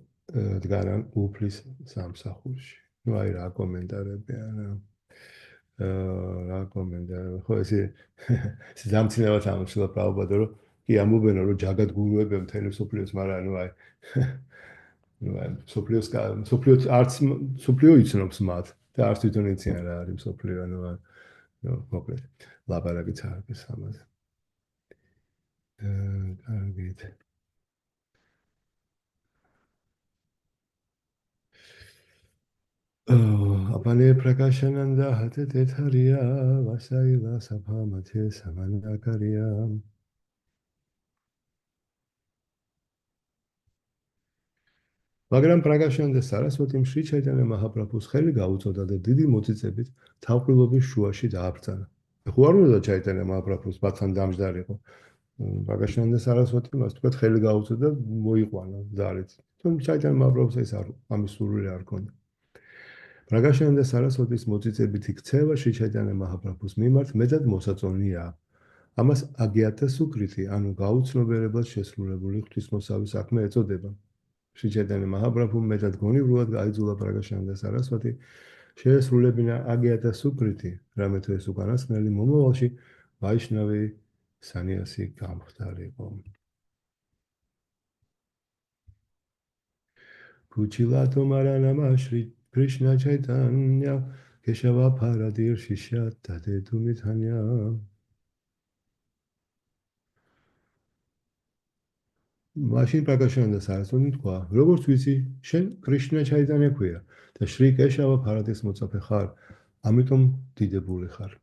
დგანან უფლის სამსახურში. ნუ აი რა კომენტარებია რა კომენტარი, ხო ესე დამცინებად ამოშლა პრაბაბადო, რომ კი ამობენო, რომ ჯაგადგურუები მთელი მსოფლიოს, მაგრამ ნუ აი მსოფლიოს არც მსოფლიო იცნობს მათ და არც თვითონ იციან რა არის მსოფლიო, ნუ მოკლედ ლაპარაკიც არ არის ამაზე. კარგით. აბანე პრაკაშანანდა ჰათე თეთარია, ვასაილა საფამათე სამანაკარია. მაგრამ პრაკაშანანდა სარასვატიმ შრი ჩაიტანია მაჰაპრაბჰუს ხელი გაუწოდა და დიდი მოწიწებით თავყრილობის შუაში დააბრძანა. ხო არ უნდა ჩაიტანია მაჰაპრაბჰუს ბათან დამჯდარიყო. პრაკაშანანდა სარასვატი მას თქვა ხელი გაუწოდა და მოიყვანა ძალით. თუმცა ჩაიტანია მაჰაპრაბჰუს ეს არ ამის სურვილი არ ჰქონდა. პრაკაშანანდა სარასვატის მოწიწებითი ქცევა შრი ჩაიტანია მაჰაპრაბჰუს მიმართ მეტად მოსაწონია. ამას აგიათა სუკრიტი, ანუ გაუცნობიერებლად შესრულებული ღვთისმოსავი საქმე ეწოდება. შრი ჩაიტანია მაჰაპრაბჰუმ მეტად გონივრულად გაიძულა პრაკაშანანდა სარასვატი შეესრულებინა აგიათა სუკრიტი, რამე თუ ეს უკანასკნელი მომავალში ვაიშნავი სანიასი გამხდარიყო. Puchilatu Maranama Shri Krishna Chaitanya Keshava Paradir Shishat Tate Tumitanya. Mashин Prakashananda Saraswati თქვა, როგორც ვიცი, შენ კრიშნა ჩაიტანია ქვია და შრი კეშავა ფარადის მოწაფე ხარ, ამიტომ დიდებული ხარ.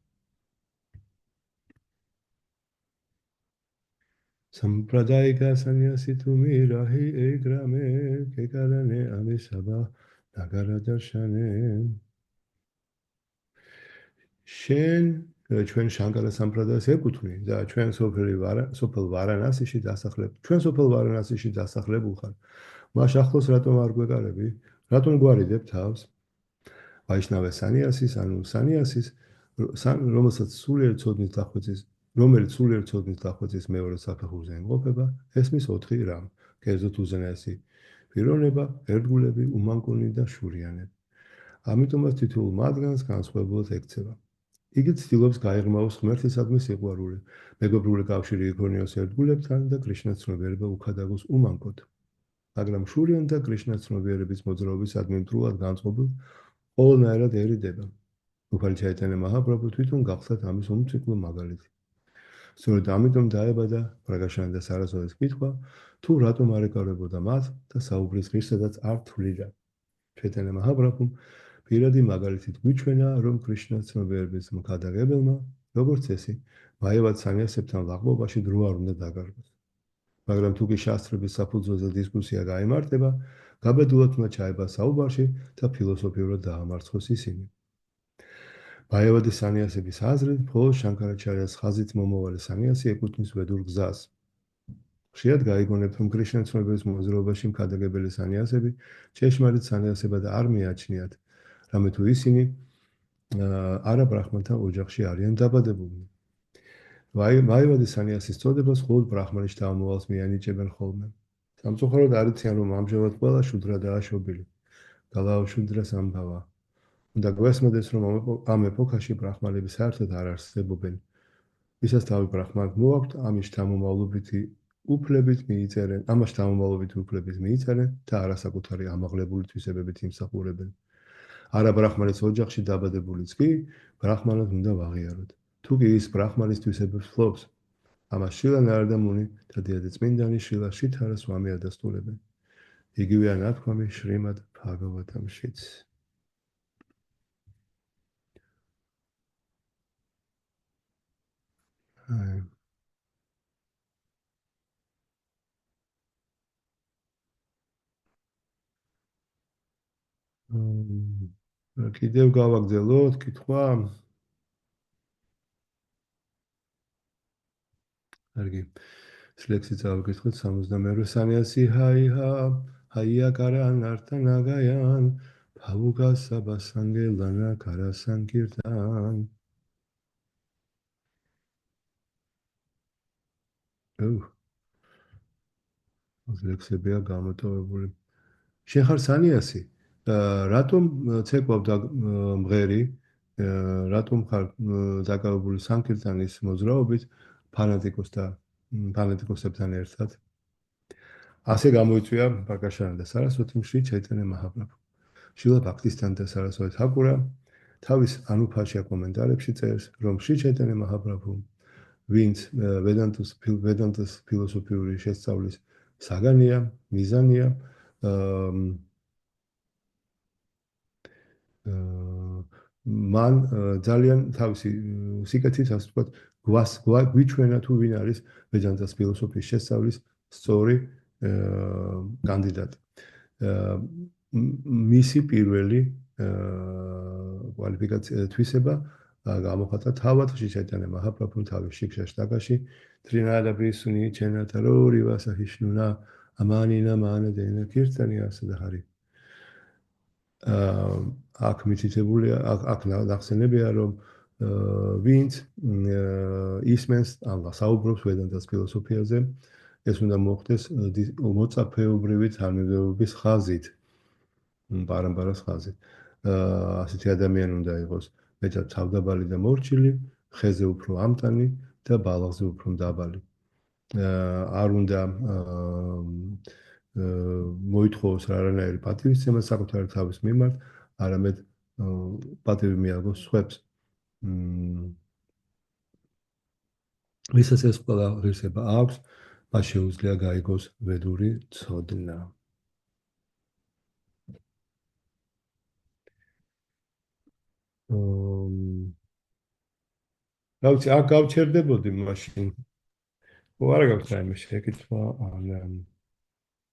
Sampradayika sanyasi tumi rahi egrame kekalane amisaba nagara darshane. შენ ჩვენ შანკარა სამპრადაის ეკუთვნი და ჩვენ სოფელ ვარანასიში დასახლებულ ხარ. მას ახლოს რატომ არ გვეკარები? რატომ გვარიდებ თავს? ვაიშნავე სანიასის, ანუ სანიასის, რომელიც სულიერ ცოდნის დახვეწის მეორე საფეხურზე იმყოფება, ესმის 4 რამ: კერძოდ უზენაესი პიროვნება, ერთგულები, უმანკონი და შურიანები. ამიტომაც თითოეულ მათგანს განსხვავებულად ექცევა. იგი ცდილობს გაიღრმავოს ღმერთისადმი სიყვარული, მეგობრული კავშირი იქონიოს ერთგულებთან და კრიშნას ცნობიერება უქადაგოს უმანკოდ. მაგრამ შურიან და კრიშნას ცნობიერების მოძრაობისადმი მტრულად განწყობილ ყველანაირად ერიდება. უფალი ჩაიტანია მაჰაპრაბჰუ თვითონ გახსათ ამის უმციკლო მაგალითი. სწორედ ამიტომ დაებადა პრაკაშანანდა სარასვატის კითხვა, თუ რატომ არ ეკარებოდა მათ და საუბრის ღირსადაც არ თვლიდა. ჩაიტანია მაჰაპრაბჰუმ პირადი მაგალითით გვიჩვენა, რომ კრიშნას ცნობიერების მქადაგებელმა, როგორც წესი, მაევად სანიასებთან ლაღმობაში დრო არ უნდა დაგარბოს. მაგრამ თუ კი შასტრების საფუძველზე დისკუსია გაიმართება, გაბედულად უნდა ჩაება საუბარში და ფილოსოფიურად დაამარცხოს ისინი. მაევადი სანიასების აზრით, მხოლოდ შანკარაჩარიას ხაზით მომავალი სანიასი ეკუთვნის ვედურ გზას. ხშირად გაიგონებთ, რომ კრიშნას ცნობიერების მოძრაობაში მქადაგებელი სანიასები ჭეშმარიტ სანიასებად არ მიაჩნიათ, რამე თუ ისინი არა ბრაჰმანთა ოჯახში არიან დაბადებული. მაევადი სანიასის წოდებას მხოლოდ ბრაჰმანის შთამომავალს მიანიჭებენ ხოლმე. სამწუხაროდ არ იციან, რომ ამჟამად ყველა შუდრადაა შობილი. გალაო შუდრას ამბავა. უნდა გვესმოდეს, რომ ამ ეპოქაში ბრაჰმანები საერთოდ არ არსებობენ. ვისაც თავი ბრაჰმანად მოაქვთ, ამის შთამომავლობითი უფლებით მიიწერენ, ამას შთამომავლობით უფლებით მიიწერენ და არასაკუთარი ამაღლებული თვისებებით იმსახურებენ. არა ბრაჰმანის ოჯახში დაბადებულიც კი ბრაჰმანად უნდა ვაღიაროთ. თუ კი ის ბრაჰმანის თვისებებს ფლობს, ამას შილა ნარადამუნი და დიადაწმინდანი შილა შითარა სვამი ადასტურებენ. იგივეა ნათქვამი შრიმად ბჰაგავატამშიც. კიდევ გავაგრძელოთ კითხვა. კარგი. ლექსიც ავგეთქვით 62 სანიასი ჰაია კარან არტა ნაგაიან ფავუგა საბასანგელანა კარასანკირთან. ლექსებია გამოტოვებული. შენ ხარ სანიასი? რატომ ცეკვავდა მღერი? რატომ ხარ დაკავებული სანკირტანის მოძრაობით ფანატიკოსებთან ერთად? ასე გამოიწვია პრაკაშანანდა სარასვათიმ შრი ჩაიტანია მაჰაპრაბჰუ. შილა ბჰაქტისთანთა სარასვათი თაკურა თავის ანუფაშია კომენტარებში წერს, რომ შრი ჩაიტანია მაჰაპრაბჰუ, ვინც ვედანტის ფილოსოფიური შესწავლის საგანია, მიზანია, მან ძალიან თავისი სიკეთით, ასე ვთქვათ, გვიჩვენა თუ ვინ არის ვედანტის ფილოსოფიის შესწავლის სწორი კანდიდატი. მისი პირველი კვალიფიკაცია თვისება გამოხატა თავად შრი ჩაიტანია მაჰაპრაბჰუმ თავის შიქშაშტაკაში ტრინადაბი სუნი ჩენატარო რივასა ჰიშნუნა ამანინა მანადენა კირტანია სადაჰარი. აქ მითითებულია, აქ ნახსენებია, რომ ვინც ისმენს ან საუბრობს ვედანტის ფილოსოფიაზე, ეს უნდა მოხდეს მოწაფეობრივი თანმიმდევრობის ხაზით, პარამპარას ხაზით. ასეთი ადამიანი უნდა იყოს მეტად თავდაბალი და მორჩილი, ხეზე უფრო ამტანი და ბალახზე უფრო მდაბალი. არ უნდა მოითხოვოს რანაირი პატივისცემა საკუთარი თავის მიმართ, არამედ პატივი მიაგოს სხვებს. ვისაც ეს ყველა ღირსება აქვს, მას შეუძლია გაიგოს ვედური ცოდნა. გავიცი, აქ გავჩერდებოდი მაშინ. არა გაქვს რაიმე შეკითხვა,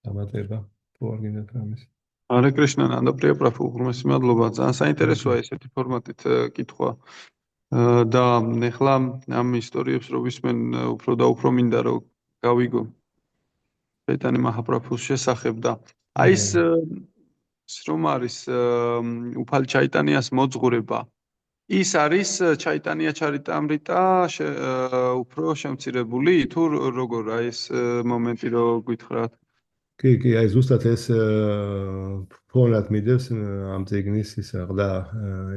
დამატება, თუ არ გინდათ რამის. Hare Krishna, Nanda Priya Prabhu, უღრმესი მადლობა. ძალიან საინტერესოა ესეთი ფორმატით კითხვა. და ეხლა ამ ისტორიებს რო ვისმენ, უფრო და უფრო მინდა რომ გავიგო ჩაიტანია მაჰაპრაბჰუს შესახებ და აი ეს რომ არის უფალი ჩაიტანიას მოძღვრება. ის არის ჩაიტანია ჩარიტამრიტა უფრო შემცირებული თუ როგორ აი ეს მომენტი რო გითხრათ? კი, აი ზუსტად ეს ფონად მიდევს ამ წიგნის ის და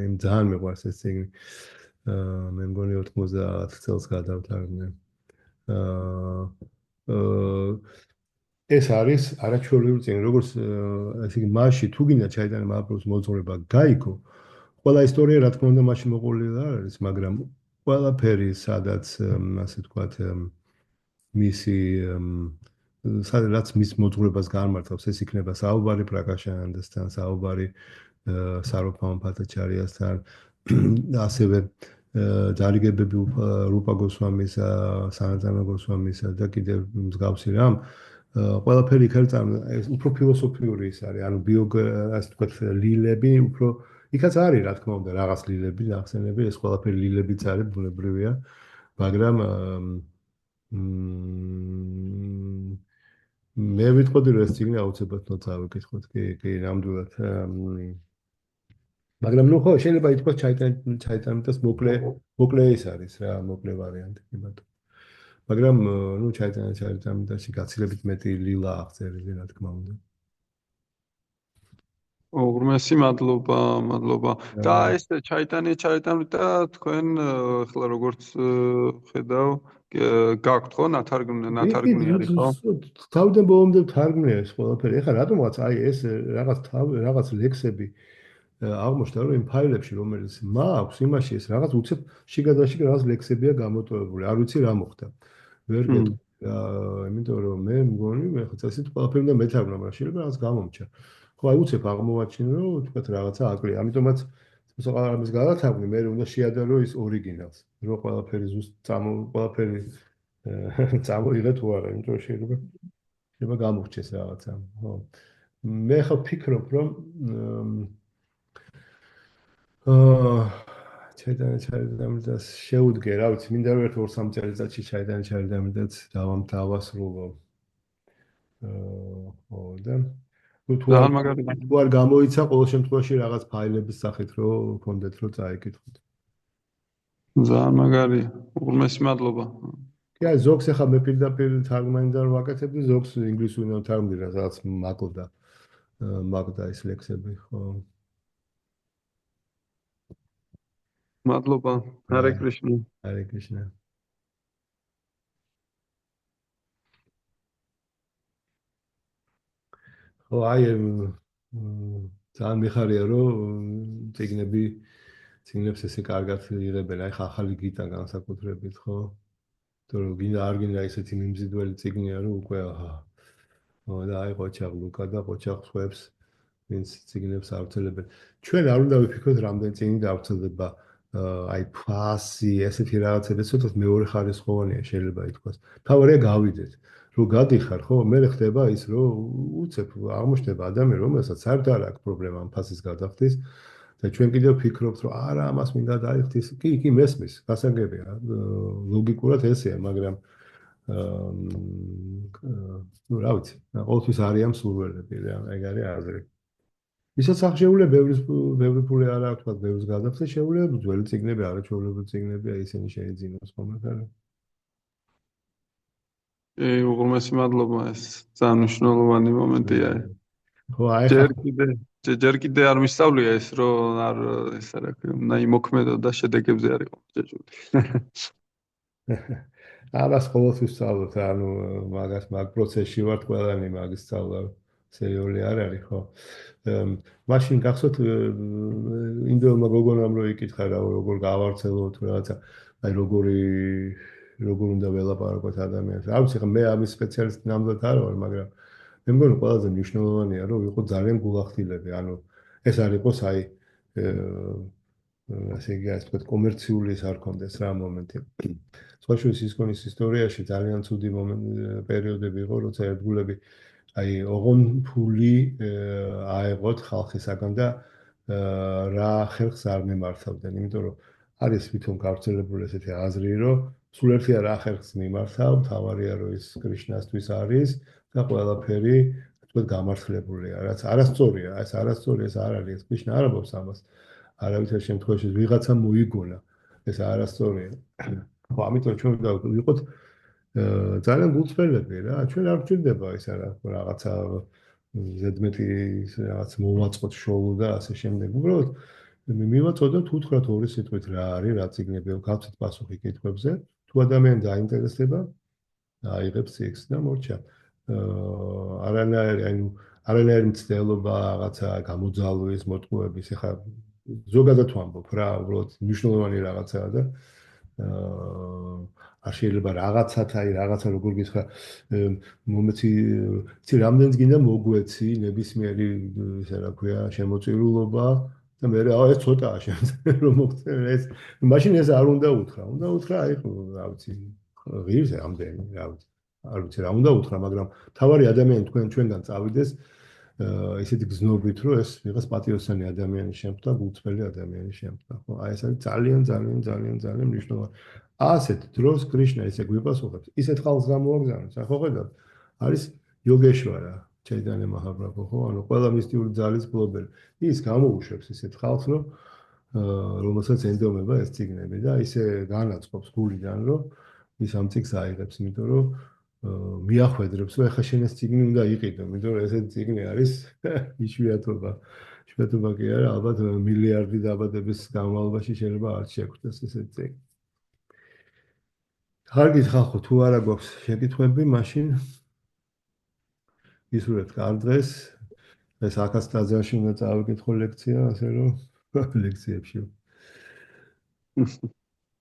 იმ ძალიან მიყვარს ეს წიგნი. მე მგონი 90 წელს გადავთარგმნე. ეს არის არაჩვეულებრივი წიგნი, როგორც ესე იგი მასში თუ გინდა ჩაიტანია მაჰაპრაბჰუს მოძღვრება გაიგო, ყველა ისტორია რა თქმა უნდა მასში მოყოლილი არ არის, მაგრამ ყველაფერი სადაც ასე ვთქვათ მისი სადაც მის მოძღვრებას განმარტავს, ეს იქნება საუბარი პრაკაშანანდასთან, საუბარი სარვაბჰაუმა ბჰატაჩარიასთან, ასევე დარიგებები რუპა გოსვამისა, სანატანა გოსვამისა და კიდევ მსგავსი რამ, ყველაფერი იქ არის ეს უფრო ფილოსოფიური ის არის, ანუ ასე ვთქვათ ლილები, უფრო იქაც არის რა თქმა უნდა რაღაც ლილები, ნახსენები, ეს ყველაფერი ლილებიც არის, ბუნებრივია, მაგრამ მე ვიტყოდი რომ ეს წიგნი აუცილებლად უნდა წავიკითხოთ, კი, ნამდვილად. მაგრამ ნუ ხო, შეიძლება ითქვას ჩაიტანიას მოკლე ის არის რა, მოკლე ვარიანტი, კი ბატონო. მაგრამ ნუ ჩაიტანიაში გაცილებით მეტი ლილა აღწერილი, რა თქმა უნდა. უღრმესი მადლობა, მადლობა. და ეს ჩაიტანეთ და თქვენ ახლა როგორც ხედავ, გაქვთ ხო ნათარგმნი არის ხო? თავიდან ბოლომდე თარგმნია ეს ყველაფერი. ეხლა რატომღაც აი ეს რაღაც ლექსები აღმოჩნდა რომ იმ ფაილებში რომელიც მაქვს იმაში ეს რაღაც უცებ შიგადაშიგ რაღაც ლექსებია გამოტოვებული. არ ვიცი რა მოხდა. ვერ გეტყვი. იმიტომ რომ მე მგონი მე ხო წესით ყველაფერი უნდა მეთარგმნა, მაგრამ შეიძლება რაღაც გამომჩა. ხო აი უცებ აღმოვაჩინე რომ თქვა რაღაცა აკლია. ამიტომაც მოსაყარების გადათარგმნი მე უნდა შეადარო ის ორიგინალს. რომ ყველაფერი ზუსტ ყველაფერი წამოიღე თუ არა, იმიტომ რომ შეიძლება გამოვჩეს რაღაცა. ხო. მე ხო ფიქრობ რომ ჩაიდანაც შეუდგე, რა ვიცი, მინდა რომ 1-2 წელიწადში ჩაიდანაც დავასრულო. ხო და ძალიან მაგარი. თუ არ გამოიცა, ყოველ შემთხვევაში რაღაც ფაილების სახით რომ გქონდეთ რომ წაიკითხოთ. ძალიან მაგარი. უღრმესი მადლობა. კი, აი ზოგს ახლა მე პირდაპირ თარგმანიდან ვაკეთებდი, ზოგს ინგლისურიდან თარგმნი რაღაც მაგდა ის ლექსები, ხო. მადლობა. ჰარე კრიშნა. ჰარე კრიშნა. ხო, აი ძალიან მიხარია რომ წიგნებს ესე კარგად იღებენ, აი ხა ახალი გიტა განსაკუთრებით, ხო? თორემ გინდა არ გინდა ისეთი მიმზიდველი წიგნია რომ უკვე აჰა. ხო და აი ყოჩაღ ლუკა და ყოჩაღ ხვებს ვინც წიგნებს ავრცელებენ. ჩვენ არ უნდა ვიფიქროთ რამდენი წიგნი გავრცელდება. აი ფასი, ესეთი რაღაცები ცოტა მეორე ხარისხოვანია შეიძლება ითქვას. თავარია გავიდეთ. რო გადიხარ, ხო, მე ხდება ის, რომ უცებ აღმოჩნდება ადამიანი, რომელსაც საერთოდ არ აქვს პრობლემა ამ ფასის გადახდის და ჩვენ კიდევ ვფიქრობთ, რომ არა, ამას მინდა დაიხდის. კი, მესმის, გასაგებია. ლოგიკურად ესეა, მაგრამ ნუ რა ვიცი, ყოველთვის არიან მსურველები, ეგ არის აზრი. ისაც აღშეულებია ბევრი ფული არ აქვს, თქვა ბევრს გადახდეს, შეუძლია ძველი წიგნები, არაჩვეულებრივი წიგნები, აი ისინი შეიძინოს ხომ. უღრმესი მადლობა, ეს ძალიან მნიშვნელოვანი მომენტია. ხო, აი ჯერ კიდე არ მისწავლია ეს, რომ არ ესა რა ქვია, უნდა იმოქმედო და შედეგებზე არ იყო ჯეჯული. ამას ყოველთვის სწავლობთ, ანუ მაგ პროცესში ვართ ყველანი მაგის სწავლა სერიოზული არ არის, ხო? მაშინ გახსოვთ ინდოელმა გოგონამ რო იკითხა რა როგორ გავავრცელოთ რაღაცა, აი როგორ უნდა ველაპარაკოთ ადამიანს. არ ვიცი, მე ამის სპეციალისტი ნამდვილად არ ვარ, მაგრამ მე მგონი ყველაზე მნიშვნელოვანია რომ ვიყო ძალიან გულახდილები, ანუ ეს არ იყოს აი ასე იგი ასე ვთქვათ კომერციული ის არ კონდეს რა მომენტი. სხვაშორის სისკონის ისტორიაში ძალიან ცუდი პერიოდები იყო, როცა ერთგულები აი ოღონ ფული აეღოთ ხალხისაგან და რა ხერხს არ მიმართავდნენ, იმიტომ რომ არის თვითონ გავრცელებული ესეთი აზრი, რომ სულ ერთია რა ხერხს მიმართავ, თავარია რომ ის კრიშნასთვის არის და ყველაფერი თქო გამართლებულია, რაც არასწორია, ეს არასწორია, ეს არ არის, ეს კრიშნა არ ამბობს ამას. არავითარ შემთხვევაში ვიღაცა მოიგონა, ეს არასწორია. ხო, ამიტომ ჩვენ ვიყოთ ძალიან გულწრფელები რა, ჩვენ არ გვჭირდება ის რაღაცა ზედმეტი რაღაც მოვაწყოთ შოუ და ასე შემდეგ. უბრალოდ მივაწოდოთ უთხრათ ორი სიტყვით რა არის, რა წიგნები, გავცეთ პასუხი კითხვებზე. თუ ადამიანი დაინტერესდება, აიღებს ციკლს და მორჩა. არანაირი მცდელობა, რაღაცა გამოძალვის, მოტყუების, ეხლა ზოგადად ვამბობ რა, უბრალოდ მნიშვნელოვანი რაღაცაა და არ შეიძლება რაღაცა როგორ გითხრა მომეცი რამდენიც გინდა მოგვეცი ნებისმიერი ისე რა ქვია შემოწირულობა და მე ეს ცოტაა შემიძლია რომ მოხდეს ეს მაშინ ეს არ უნდა უთხრა აი რა ვიცი ღირს ამდენი რა ვიცი არ ვიცი რა უნდა უთხრა მაგრამ თავარი ადამიანი ჩვენგან წავიდეს ისეთი გზნობით რომ ეს ვიღაც პატიოსანი ადამიანი შემთხვდა გულწრფელი ადამიანი შემთხვდა ხო აი ეს არის ძალიან მნიშვნელოვანი ასეთ დროს კრიშნა ისე გვიპასუხებს ისეთ ხალხს გამოაგზავნებს ხო ხედავთ არის იოგეშვარა ჩაიდანე მაჰაპრაბჰუ ხო ანუ ყველა მისტიური ძალის მფლობელი ის გამოუშვებს ისეთ ხალხს რომ რომელსაც ენდომება ეს წიგნები და ისე განაწყობს გულიდან რომ ის ამ წიგნს აიღებს იმიტომ რომ მიახვედრებს რომ ეხა შენ ეს წიგნი უნდა იყიდო იმიტომ რომ ესეთი წიგნი არის იშვიათობა შვედობა კი არა, ალბათ მილიარდი დაბადების განმავლობაში შეიძლება არ შეგვხვდეს ესეთი წიგნი. კარგით ხალხო, თუ არა გვაქვს შეკითხვები, მაშინ ისურვებთ კარგ დღეს. ეს 100 ტაძარში უნდა წავიკითხო ლექცია, ასე რომ ლექციებში.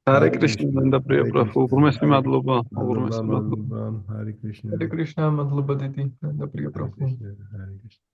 Hare Krishna ნანდა პრია პრაფუ, უღრმესი მადლობა, მადლობა, ჰარი კრიშნა. Hare Krishna, madloba dedi. Nanda Priya Prabhu. ჰარი კრიშნა.